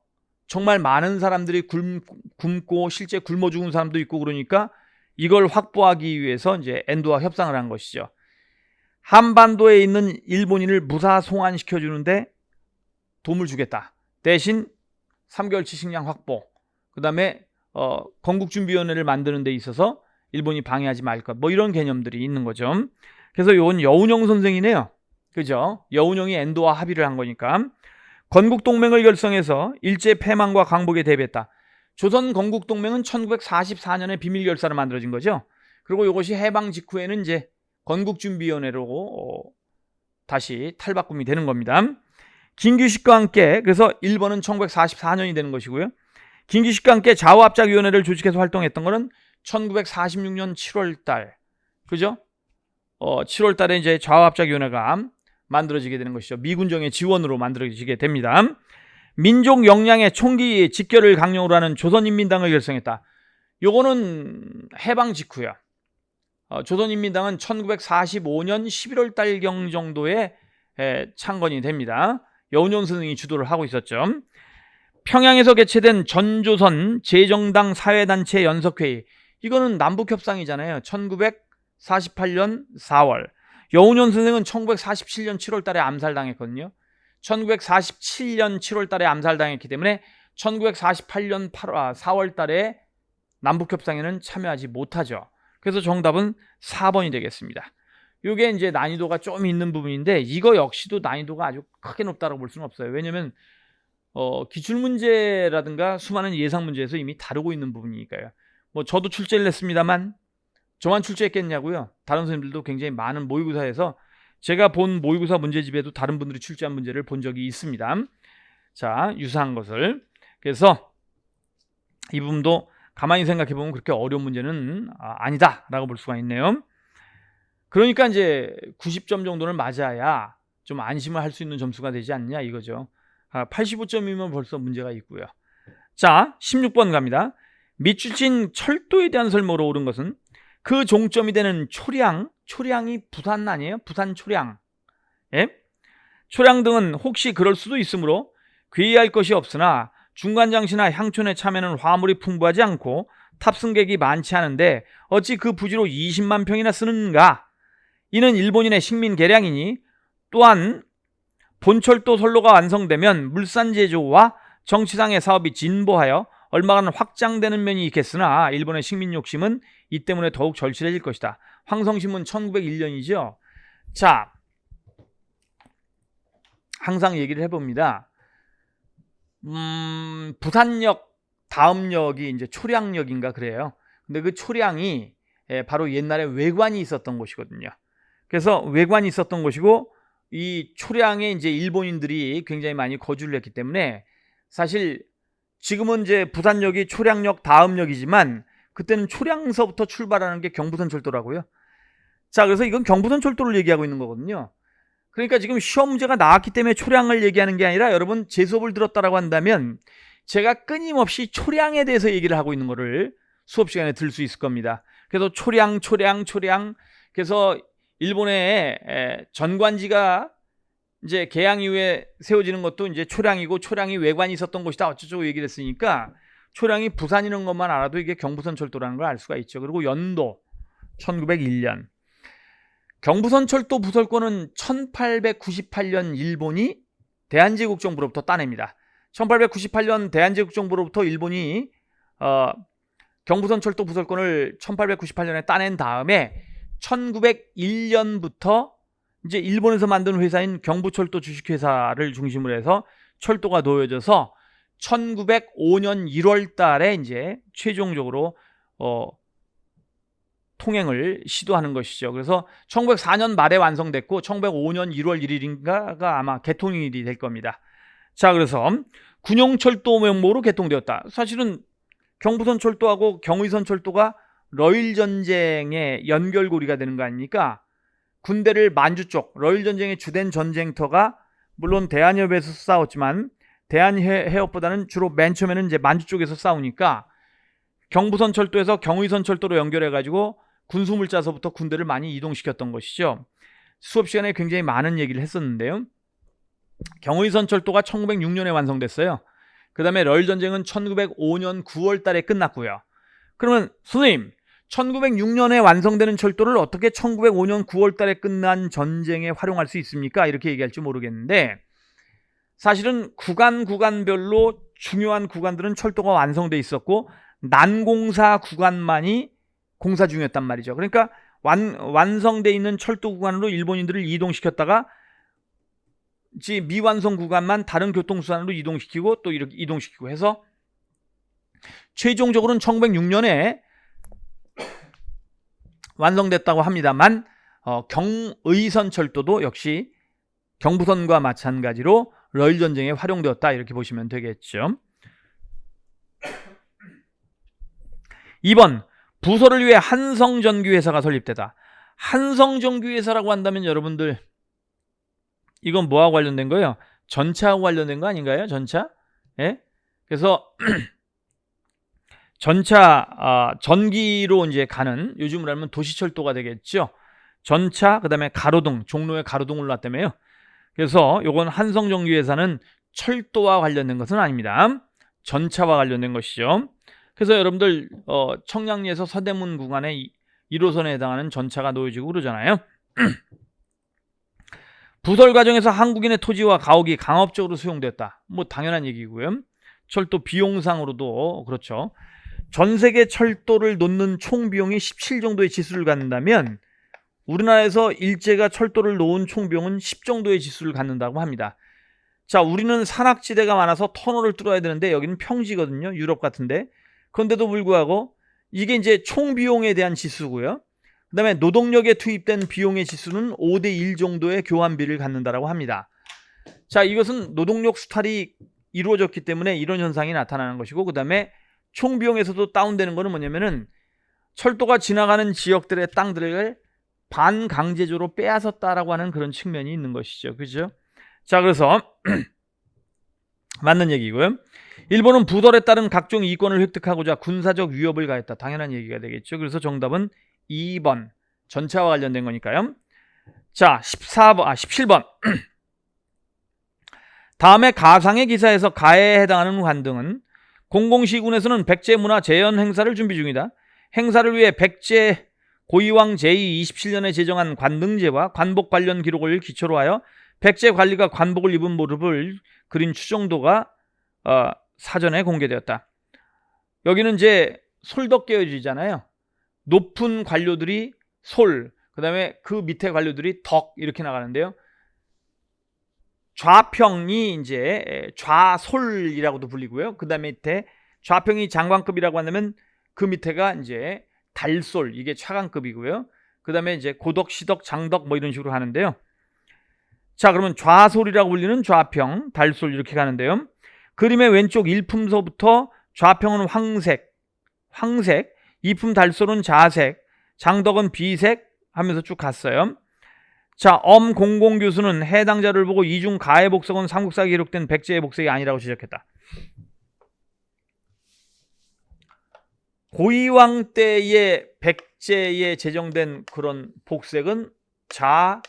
정말 많은 사람들이 굶고 실제 굶어 죽은 사람도 있고 그러니까 이걸 확보하기 위해서 이제 엔도와 협상을 한 것이죠. 한반도에 있는 일본인을 무사 송환시켜 주는데 도움을 주겠다. 대신 3개월치 식량 확보. 그다음에 건국준비위원회를 만드는 데 있어서 일본이 방해하지 말 것. 뭐 이런 개념들이 있는 거죠. 그래서 이건 여운형 선생이네요. 그죠? 여운형이 엔도와 합의를 한 거니까. 건국동맹을 결성해서 일제 패망과 강복에 대비했다. 조선 건국동맹은 1944년에 비밀결사로 만들어진 거죠. 그리고 이것이 해방 직후에는 이제 건국준비위원회로 다시 탈바꿈이 되는 겁니다. 김규식과 함께, 그래서 1번은 1944년이 되는 것이고요. 김규식과 함께 좌우합작위원회를 조직해서 활동했던 것은 1946년 7월 달. 그죠? 7월 달에 이제 좌우합작위원회가 만들어지게 되는 것이죠. 미군정의 지원으로 만들어지게 됩니다. 민족 역량의 총기 직결을 강령으로 하는 조선인민당을 결성했다. 요거는 해방 직후야. 조선인민당은 1945년 11월 달경 정도에 창건이 됩니다. 여운형 선생이 주도를 하고 있었죠. 평양에서 개최된 전조선 재정당 사회단체 연석회의. 이거는 남북협상이잖아요. 1948년 4월. 여운형 선생은 1947년 7월 달에 암살당했거든요. 1947년 7월 달에 암살당했기 때문에 1948년 4월 달에 남북협상에는 참여하지 못하죠. 그래서 정답은 4번이 되겠습니다. 이게 이제 난이도가 좀 있는 부분인데 이거 역시도 난이도가 아주 크게 높다고 볼 수는 없어요. 왜냐면 기출문제라든가 수많은 예상문제에서 이미 다루고 있는 부분이니까요. 뭐 저도 출제를 했습니다만 저만 출제했겠냐고요. 다른 선생님들도 굉장히 많은 모의고사에서 제가 본 모의고사 문제집에도 다른 분들이 출제한 문제를 본 적이 있습니다. 자, 유사한 것을. 그래서 이 부분도 가만히 생각해보면 그렇게 어려운 문제는 아니다라고 볼 수가 있네요. 그러니까 이제 90점 정도는 맞아야 좀 안심을 할 수 있는 점수가 되지 않냐 이거죠. 85점이면 벌써 문제가 있고요. 자, 16번 갑니다. 밑줄친 철도에 대한 설명으로 옳은 것은 그 종점이 되는 초량이 부산 아니에요? 부산 초량. 예? 초량 등은 혹시 그럴 수도 있으므로 괴이할 것이 없으나 중간장시나 향촌에 참여는 화물이 풍부하지 않고 탑승객이 많지 않은데 어찌 그 부지로 20만 평이나 쓰는가? 이는 일본인의 식민 개량이니 또한 본철도 선로가 완성되면 물산 제조와 정치상의 사업이 진보하여 얼마간 확장되는 면이 있겠으나 일본의 식민 욕심은 이 때문에 더욱 절실해질 것이다. 황성신문 1901년이죠. 자, 항상 얘기를 해봅니다. 부산역 다음 역이 이제 초량역인가 그래요. 근데 그 초량이 바로 옛날에 외관이 있었던 곳이거든요. 그래서 외관이 있었던 곳이고 이 초량에 이제 일본인들이 굉장히 많이 거주를 했기 때문에 사실 지금은 이제 부산역이 초량역 다음 역이지만 그때는 초량서부터 출발하는 게 경부선철도라고요. 자, 그래서 이건 경부선철도를 얘기하고 있는 거거든요. 그러니까 지금 시험 문제가 나왔기 때문에 초량을 얘기하는 게 아니라 여러분 제 수업을 들었다라고 한다면 제가 끊임없이 초량에 대해서 얘기를 하고 있는 거를 수업 시간에 들을 수 있을 겁니다. 그래서 초량. 그래서 일본의 전관지가 이제 개항 이후에 세워지는 것도 이제 초량이고 초량이 외관이 있었던 곳이다 어쩌고 얘기를 했으니까 초량이 부산이라는 것만 알아도 이게 경부선철도라는 걸 알 수가 있죠. 그리고 연도 1901년. 경부선철도 부설권은 1898년 일본이 대한제국정부로부터 따냅니다. 1898년 대한제국정부로부터 일본이 경부선철도 부설권을 1898년에 따낸 다음에 1901년부터 이제 일본에서 만든 회사인 경부철도 주식회사를 중심으로 해서 철도가 놓여져서 1905년 1월 달에 이제 최종적으로 통행을 시도하는 것이죠. 그래서 1904년 말에 완성됐고 1905년 1월 1일인가가 아마 개통일이 될 겁니다. 자, 그래서 군용철도 명목으로 개통되었다. 사실은 경부선철도하고 경의선철도가 러일전쟁의 연결고리가 되는 거 아닙니까? 군대를 만주 쪽, 러일전쟁의 주된 전쟁터가 물론 대한협에서 싸웠지만 대한해협보다는 주로 맨 처음에는 이제 만주 쪽에서 싸우니까 경부선 철도에서 경의선 철도로 연결해가지고 군수물자서부터 군대를 많이 이동시켰던 것이죠. 수업 시간에 굉장히 많은 얘기를 했었는데요. 경의선 철도가 1906년에 완성됐어요. 그 다음에 러일전쟁은 1905년 9월 달에 끝났고요. 그러면 선생님, 1906년에 완성되는 철도를 어떻게 1905년 9월 달에 끝난 전쟁에 활용할 수 있습니까? 이렇게 얘기할지 모르겠는데, 사실은 구간별로 중요한 구간들은 철도가 완성돼 있었고 난공사 구간만이 공사 중이었단 말이죠. 그러니까 완성돼 있는 철도 구간으로 일본인들을 이동시켰다가 미완성 구간만 다른 교통수단으로 이동시키고 또 이렇게 이동시키고 해서 최종적으로는 1906년에 완성됐다고 합니다만 경의선 철도도 역시 경부선과 마찬가지로 러일전쟁에 활용되었다 이렇게 보시면 되겠죠. 2번, 부서를 위해 한성전기회사가 설립되다. 한성전기회사라고 한다면 여러분들 이건 뭐하고 관련된 거예요? 전차하고 관련된 거 아닌가요? 전차? 예? 그래서 전차 전기로 이제 가는, 요즘으로 하면 도시철도가 되겠죠. 전차, 그 다음에 가로등, 종로에 가로등을 놨다며요. 그래서 요건 한성전기회사는 철도와 관련된 것은 아닙니다. 전차와 관련된 것이죠. 그래서 여러분들 청량리에서 서대문 구간에 1호선에 해당하는 전차가 놓여지고 그러잖아요. 부설 과정에서 한국인의 토지와 가옥이 강압적으로 수용됐다. 뭐 당연한 얘기고요. 철도 비용상으로도 그렇죠. 전 세계 철도를 놓는 총 비용이 17 정도의 지수를 갖는다면 우리나라에서 일제가 철도를 놓은 총 비용은 10 정도의 지수를 갖는다고 합니다. 자, 우리는 산악지대가 많아서 터널을 뚫어야 되는데 여기는 평지거든요. 유럽 같은데. 그런데도 불구하고 이게 이제 총 비용에 대한 지수고요. 그 다음에 노동력에 투입된 비용의 지수는 5대1 정도의 교환비를 갖는다라고 합니다. 자, 이것은 노동력 수탈이 이루어졌기 때문에 이런 현상이 나타나는 것이고, 그 다음에 총 비용에서도 다운되는 것은 뭐냐면은 철도가 지나가는 지역들의 땅들을 반강제적으로 빼앗았다라고 하는 그런 측면이 있는 것이죠. 그죠? 자, 그래서 맞는 얘기고요. 일본은 부설에 따른 각종 이권을 획득하고자 군사적 위협을 가했다. 당연한 얘기가 되겠죠. 그래서 정답은 2번. 전차와 관련된 거니까요. 자, 17번. 다음에 가상의 기사에서 가해에 해당하는 관등은 공공시군에서는 백제문화 재현 행사를 준비 중이다. 행사를 위해 백제 고이왕 제2 27년에 제정한 관등제와 관복 관련 기록을 기초로 하여 백제 관리가 관복을 입은 모습을 그린 추정도가 사전에 공개되었다. 여기는 이제 솔덕계열이잖아요. 높은 관료들이 솔, 그 다음에 그 밑에 관료들이 덕 이렇게 나가는데요. 좌평이 이제 좌솔이라고도 불리고요. 그 다음에 밑에 좌평이 장관급이라고 한다면 그 밑에가 이제 달솔, 이게 차관급이고요. 그 다음에 이제 고덕, 시덕, 장덕 뭐 이런 식으로 하는데요. 자, 그러면 좌솔이라고 불리는 좌평, 달솔 이렇게 가는데요. 그림의 왼쪽 일품서부터 좌평은 황색, 이품 달솔은 자색, 장덕은 비색 하면서 쭉 갔어요. 자, 엄공공교수는 해당 자료를 보고 이중 가해 복석은 삼국사에 기록된 백제의 복색이 아니라고 지적했다. 고이왕 때의 백제에 제정된 그런 복색은 자,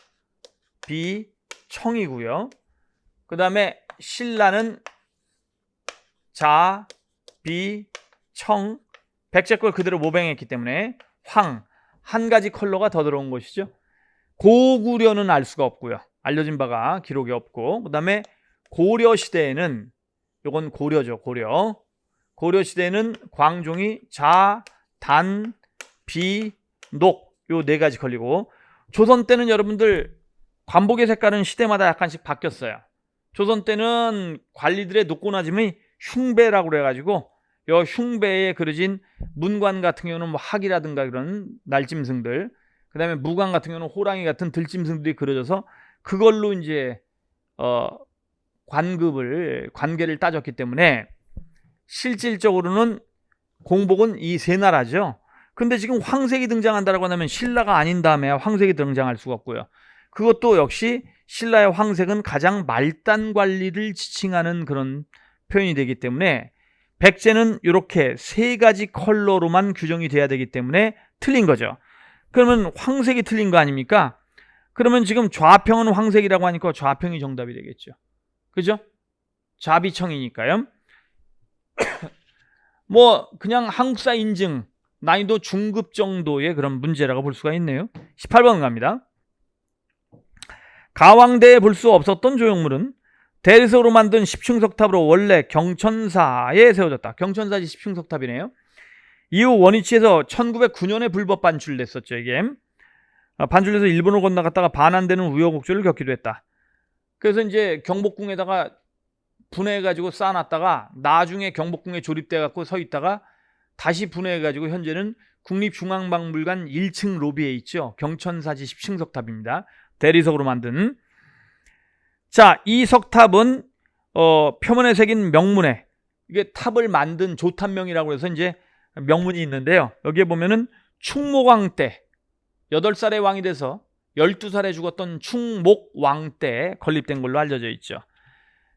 비, 청이고요. 그 다음에 신라는 자, 비, 청, 백제 걸 그대로 모방했기 때문에 황, 한 가지 컬러가 더 들어온 것이죠. 고구려는 알 수가 없고요. 알려진 바가 기록이 없고, 그 다음에 고려시대에는, 요건 고려죠, 고려. 고려시대에는 광종이 자, 단, 비, 녹, 요 네 가지 걸리고, 조선 때는 여러분들 관복의 색깔은 시대마다 약간씩 바뀌었어요. 조선 때는 관리들의 노고나짐이 흉배라고 그래가지고 요 흉배에 그려진 문관 같은 경우는 뭐 학이라든가 그런 날짐승들, 그 다음에 무관 같은 경우는 호랑이 같은 들짐승들이 그려져서 그걸로 이제 관계를 따졌기 때문에 실질적으로는 공복은 이 세 나라죠. 근데 지금 황색이 등장한다라고 하면 신라가 아닌 다음에 황색이 등장할 수가 없고요. 그것도 역시 신라의 황색은 가장 말단 관리를 지칭하는 그런 표현이 되기 때문에 백제는 이렇게 세 가지 컬러로만 규정이 돼야 되기 때문에 틀린 거죠. 그러면 황색이 틀린 거 아닙니까? 그러면 지금 좌평은 황색이라고 하니까 좌평이 정답이 되겠죠. 그죠? 자비청이니까요. 뭐 그냥 한국사 인증 난이도 중급 정도의 그런 문제라고 볼 수가 있네요. 18번 갑니다. 가왕대에 볼 수 없었던 조형물은 대리석으로 만든 10층 석탑으로 원래 경천사에 세워졌다. 경천사지 10층 석탑이네요. 이후 원위치에서 1909년에 불법 반출됐었죠. 이게 반출돼서 일본으로 건너갔다가 반환되는 우여곡절을 겪기도 했다. 그래서 이제 경복궁에다가 분해해가지고 쌓아놨다가 나중에 경복궁에 조립돼갖고 서 있다가 다시 분해해가지고 현재는 국립중앙박물관 1층 로비에 있죠. 경천사지 10층 석탑입니다. 대리석으로 만든. 자, 이 석탑은 표면에 새긴 명문에 이게 탑을 만든 조탑명이라고 해서 이제 명문이 있는데요. 여기에 보면은 충목왕 때 8살의 왕이 돼서 12살에 죽었던 충목왕 때 건립된 걸로 알려져 있죠.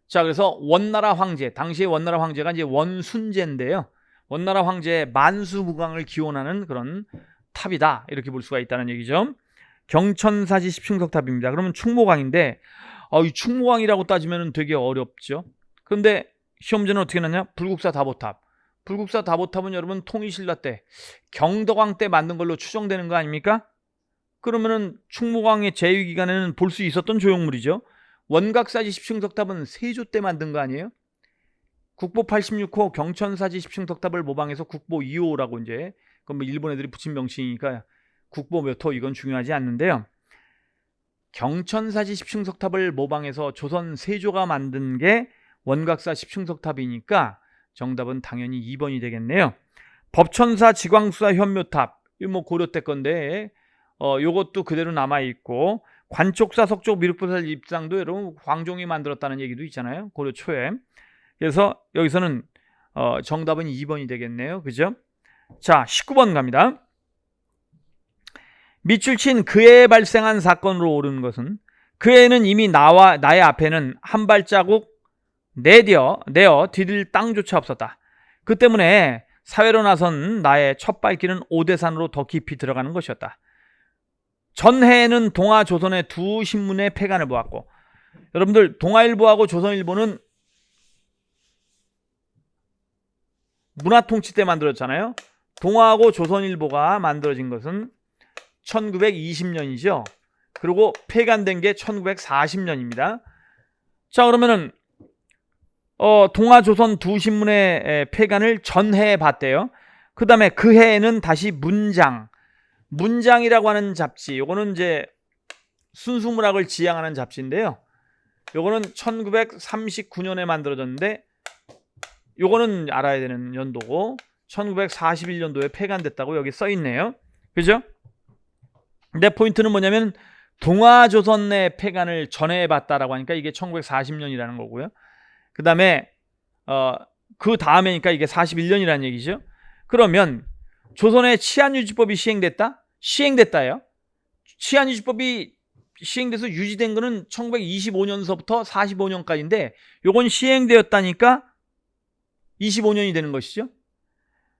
자, 그래서 원나라 황제, 당시의 원나라 황제가 이제 원순제인데요. 원나라 황제의 만수무강을 기원하는 그런 탑이다. 이렇게 볼 수가 있다는 얘기죠. 경천사지 10층 석탑입니다. 그러면 충목왕인데 이 충목왕이라고 따지면 되게 어렵죠. 그런데 시험제는 어떻게 나냐? 불국사 다보탑. 불국사 다보탑은 여러분 통일신라 때 경덕왕 때 만든 걸로 추정되는 거 아닙니까? 그러면은 충목왕의 재위 기간에는 볼 수 있었던 조형물이죠. 원각사지 10층 석탑은 세조 때 만든 거 아니에요? 국보 86호 경천사지 10층 석탑을 모방해서 국보 2호라고 이제 그건 뭐 일본 애들이 붙인 명칭이니까 국보 몇 호 이건 중요하지 않는데요. 경천사지 10층 석탑을 모방해서 조선 세조가 만든 게 원각사 10층 석탑이니까 정답은 당연히 2번이 되겠네요. 법천사 지광수사 현묘탑 이 뭐 고려 때 건데 요것도 그대로 남아 있고 관쪽사 석쪽 미륵보살 입상도 여러분 광종이 만들었다는 얘기도 있잖아요. 고려 초에. 그래서 여기서는 정답은 2번이 되겠네요. 그죠? 자, 19번 갑니다. 밑줄 친 그해에 발생한 사건으로 옳은 것은 그해는 이미 나의 앞에는 한 발자국 내어 디딜 땅조차 없었다. 그 때문에 사회로 나선 나의 첫 발길은 오대산으로 더 깊이 들어가는 것이었다. 전해에는 동아조선의 두 신문의 폐간을 보았고 여러분들 동아일보하고 조선일보는 문화통치 때 만들었잖아요. 동아하고 조선일보가 만들어진 것은 1920년이죠. 그리고 폐간된 게 1940년입니다. 자, 그러면은 동아조선 두 신문의 폐간을 전해에 봤대요. 그 다음에 그 해에는 다시 문장이라고 하는 잡지, 요거는 이제 순수문학을 지향하는 잡지인데요. 요거는 1939년에 만들어졌는데 요거는 알아야 되는 연도고 1941년도에 폐간됐다고 여기 써 있네요. 그죠? 근데 포인트는 뭐냐면 동아조선의 폐간을 전해 봤다라고 하니까 이게 1940년이라는 거고요. 그 다음에 그 다음에니까 이게 41년이라는 얘기죠. 그러면 조선의 치안유지법이 시행됐다? 시행됐다요. 치안유지법이 시행돼서 유지된 거는 1925년서부터 45년까지인데 요건 시행되었다니까 25년이 되는 것이죠.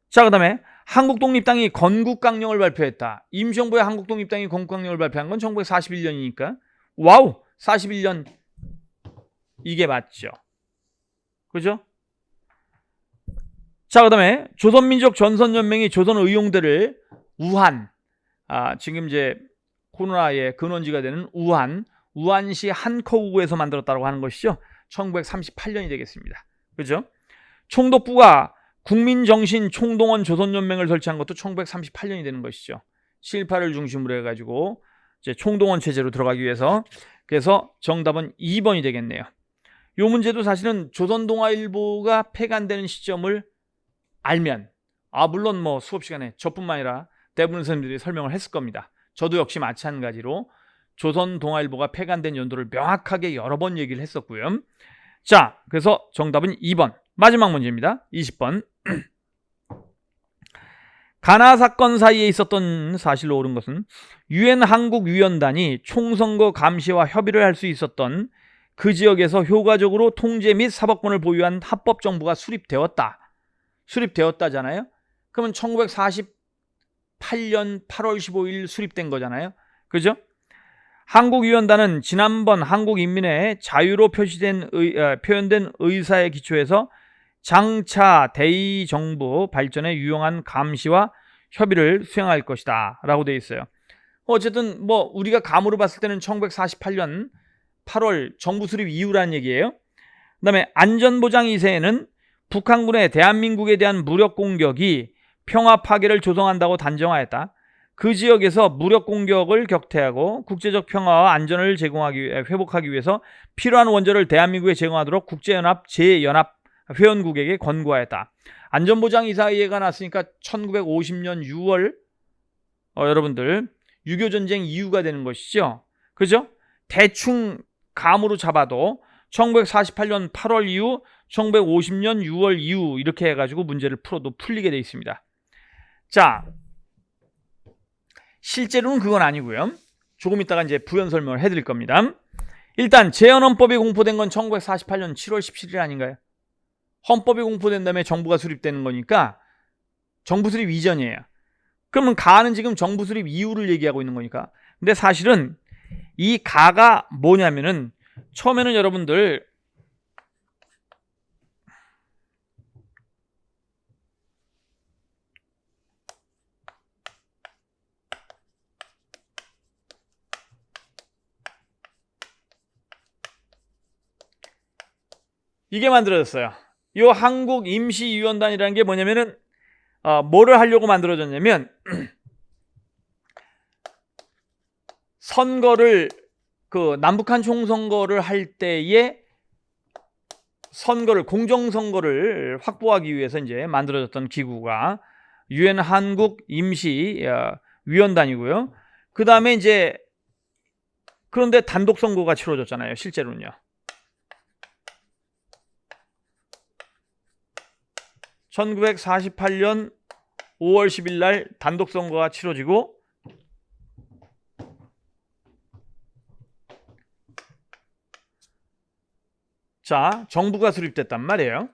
자, 그 다음에 한국독립당이 건국강령을 발표했다. 임시정부의 한국독립당이 건국강령을 발표한 건 1941년이니까 와우, 41년 이게 맞죠. 그죠? 자, 그 다음에 조선민족 전선연맹이 조선의용대를 우한, 지금 이제 코로나의 근원지가 되는 우한시 한커우구에서 만들었다고 하는 것이죠. 1938년이 되겠습니다. 그죠? 총독부가 국민정신 총동원 조선연맹을 설치한 것도 1938년이 되는 것이죠. 7.8을 중심으로 해가지고 이제 총동원 체제로 들어가기 위해서. 그래서 정답은 2번이 되겠네요. 이 문제도 사실은 조선동아일보가 폐간되는 시점을 알면 물론 뭐 수업 시간에 저뿐만 아니라 대부분 선생님들이 설명을 했을 겁니다. 저도 역시 마찬가지로 조선동아일보가 폐간된 연도를 명확하게 여러 번 얘기를 했었고요. 자, 그래서 정답은 2번. 마지막 문제입니다. 20번. 가나 사건 사이에 있었던 사실로 옳은 것은 유엔 한국위원단이 총선거 감시와 협의를 할 수 있었던 그 지역에서 효과적으로 통제 및 사법권을 보유한 합법정부가 수립되었다. 수립되었다잖아요. 그러면 1948년 8월 15일 수립된 거잖아요. 그죠? 한국위원단은 지난번 한국인민의 자유로 표현된 의사에 기초해서 장차 대의정부 발전에 유용한 감시와 협의를 수행할 것이다 라고 되어 있어요. 어쨌든 뭐 우리가 감으로 봤을 때는 1948년 8월 정부 수립 이후라는 얘기예요. 그 다음에 안전보장 2세에는 북한군의 대한민국에 대한 무력 공격이 평화 파괴를 조성한다고 단정하였다. 그 지역에서 무력 공격을 격퇴하고 국제적 평화와 안전을 회복하기 위해서 필요한 원조를 대한민국에 제공하도록 국제연합 제연합 회원국에게 권고하였다. 안전보장 이사회가 났으니까 1950년 6월 여러분들 6.25 전쟁 이후가 되는 것이죠. 그죠? 대충 감으로 잡아도 1948년 8월 이후 1950년 6월 이후 이렇게 해가지고 문제를 풀어도 풀리게 되어 있습니다. 자, 실제로는 그건 아니고요. 조금 이따가 이제 부연 설명을 해드릴 겁니다. 일단 제헌헌법이 공포된 건 1948년 7월 17일 아닌가요? 헌법이 공포된 다음에 정부가 수립되는 거니까 정부 수립 이전이에요. 그러면 가는 지금 정부 수립 이후를 얘기하고 있는 거니까. 근데 사실은 이 가가 뭐냐면은 처음에는 여러분들 이게 만들어졌어요. 이 한국임시위원단이라는 게 뭐냐면은 뭐를 하려고 만들어졌냐면 선거를 그 남북한 총선거를 할 때에 선거를 공정선거를 확보하기 위해서 이제 만들어졌던 기구가 유엔 한국임시위원단이고요. 그 다음에 이제 그런데 단독 선거가 치러졌잖아요. 실제로는요. 1948년 5월 10일 날 단독 선거가 치러지고 자, 정부가 수립됐단 말이에요.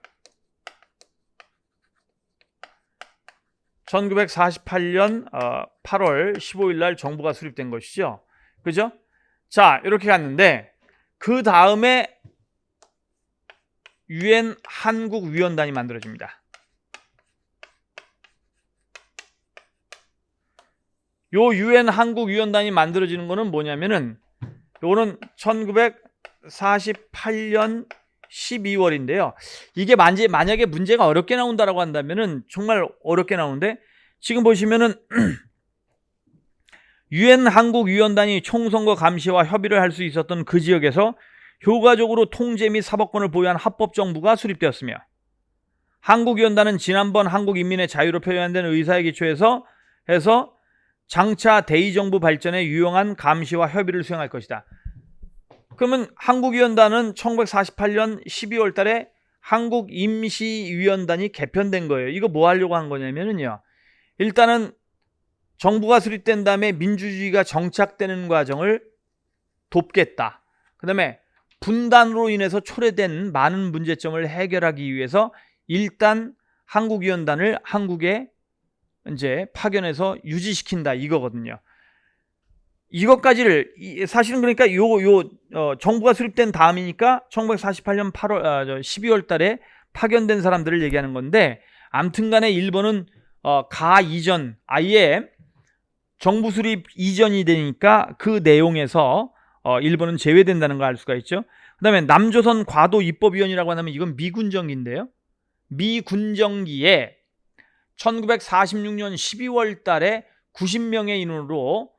1948년 8월 15일 날 정부가 수립된 것이죠. 그죠? 자, 이렇게 갔는데 그 다음에 유엔 한국위원단이 만들어집니다. 요 유엔 한국위원단이 만들어지는 거는 뭐냐면은 요거는 1948년 12월인데요. 이게 만약에 문제가 어렵게 나온다라고 한다면은 정말 어렵게 나오는데 지금 보시면은 유엔 한국위원단이 총선거 감시와 협의를 할 수 있었던 그 지역에서 효과적으로 통제 및 사법권을 보유한 합법정부가 수립되었으며 한국위원단은 지난번 한국인민의 자유로 표현된 의사에 기초해서 장차 대의정부 발전에 유용한 감시와 협의를 수행할 것이다. 그러면 한국위원단은 1948년 12월 달에 한국임시위원단이 개편된 거예요. 이거 뭐 하려고 한 거냐면요. 일단은 정부가 수립된 다음에 민주주의가 정착되는 과정을 돕겠다. 그 다음에 분단으로 인해서 초래된 많은 문제점을 해결하기 위해서 일단 한국위원단을 한국에 이제 파견해서 유지시킨다 이거거든요. 이것까지를 사실은 그러니까 정부가 수립된 다음이니까 1948년 12월 달에 파견된 사람들을 얘기하는 건데 아무튼간에 일본은 가 이전 아예 정부 수립 이전이 되니까 그 내용에서 일본은 제외된다는 걸 알 수가 있죠. 그 다음에 남조선 과도 입법위원이라고 하면 이건 미군정기인데요. 미군정기에 1946년 12월 달에 90명의 인원으로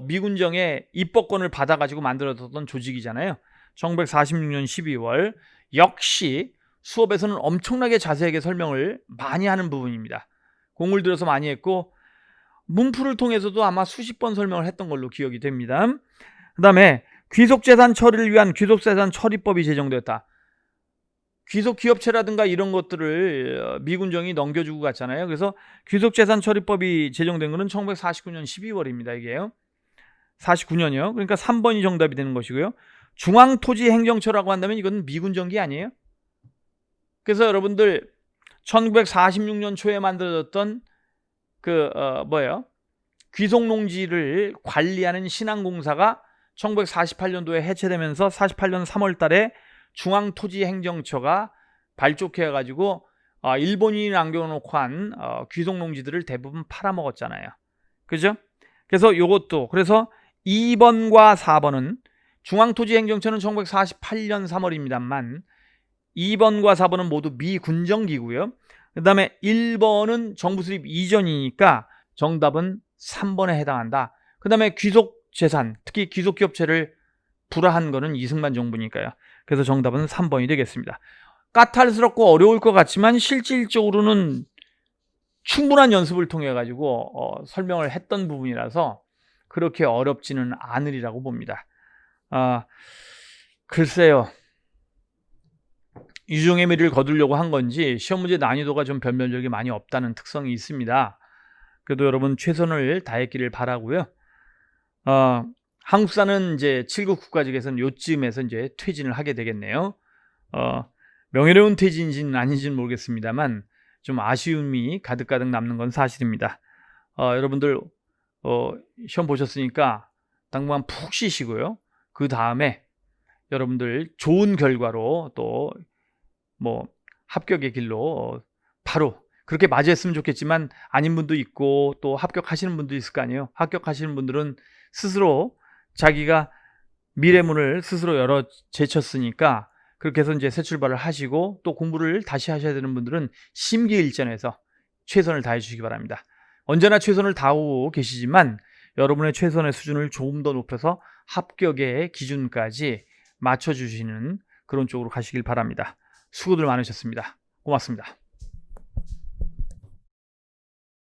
미군정의 입법권을 받아가지고 만들어졌던 조직이잖아요. 1946년 12월 역시 수업에서는 엄청나게 자세하게 설명을 많이 하는 부분입니다. 공을 들여서 많이 했고 문풀을 통해서도 아마 수십 번 설명을 했던 걸로 기억이 됩니다. 그 다음에 귀속재산 처리를 위한 귀속재산 처리법이 제정되었다. 귀속기업체라든가 이런 것들을 미군정이 넘겨주고 갔잖아요. 그래서 귀속재산 처리법이 제정된 것은 1949년 12월입니다. 이게요. 49년이요. 그러니까 3번이 정답이 되는 것이고요. 중앙토지행정처라고 한다면 이건 미군정기 아니에요? 그래서 여러분들 1946년 초에 만들어졌던 귀속농지를 관리하는 신항공사가 1948년도에 해체되면서 48년 3월 달에 중앙토지행정처가 발족해 가지고 일본인이 남겨놓고 한 귀속농지들을 대부분 팔아먹었잖아요. 그죠? 그래서 요것도, 그래서 2번과 4번은 중앙토지행정처는 1948년 3월입니다만 2번과 4번은 모두 미군정기고요. 그 다음에 1번은 정부 수립 이전이니까 정답은 3번에 해당한다. 그 다음에 귀속재산, 특히 귀속기업체를 불화한 거는 이승만 정부니까요. 그래서 정답은 3번이 되겠습니다. 까탈스럽고 어려울 것 같지만 실질적으로는 충분한 연습을 통해 가지고 설명을 했던 부분이라서 그렇게 어렵지는 않으리라고 봅니다. 글쎄요. 유종의 미를 거두려고 한 건지 시험 문제 난이도가 좀 변별력이 많이 없다는 특성이 있습니다. 그래도 여러분 최선을 다했기를 바라고요. 한국사는 이제 7급 국가직에서는 요쯤에서 이제 퇴진을 하게 되겠네요. 명예로운 퇴진인지는 아닌지는 모르겠습니다만 좀 아쉬움이 가득가득 남는 건 사실입니다. 여러분들 시험 보셨으니까 당분간 푹 쉬시고요. 그 다음에 여러분들 좋은 결과로 또 뭐 합격의 길로 바로 그렇게 맞이했으면 좋겠지만 아닌 분도 있고 또 합격하시는 분도 있을 거 아니에요. 합격하시는 분들은 스스로 자기가 미래문을 스스로 열어 제쳤으니까 그렇게 해서 이제 새 출발을 하시고 또 공부를 다시 하셔야 되는 분들은 심기일전해서 최선을 다해 주시기 바랍니다. 언제나 최선을 다하고 계시지만 여러분의 최선의 수준을 조금 더 높여서 합격의 기준까지 맞춰주시는 그런 쪽으로 가시길 바랍니다. 수고들 많으셨습니다. 고맙습니다.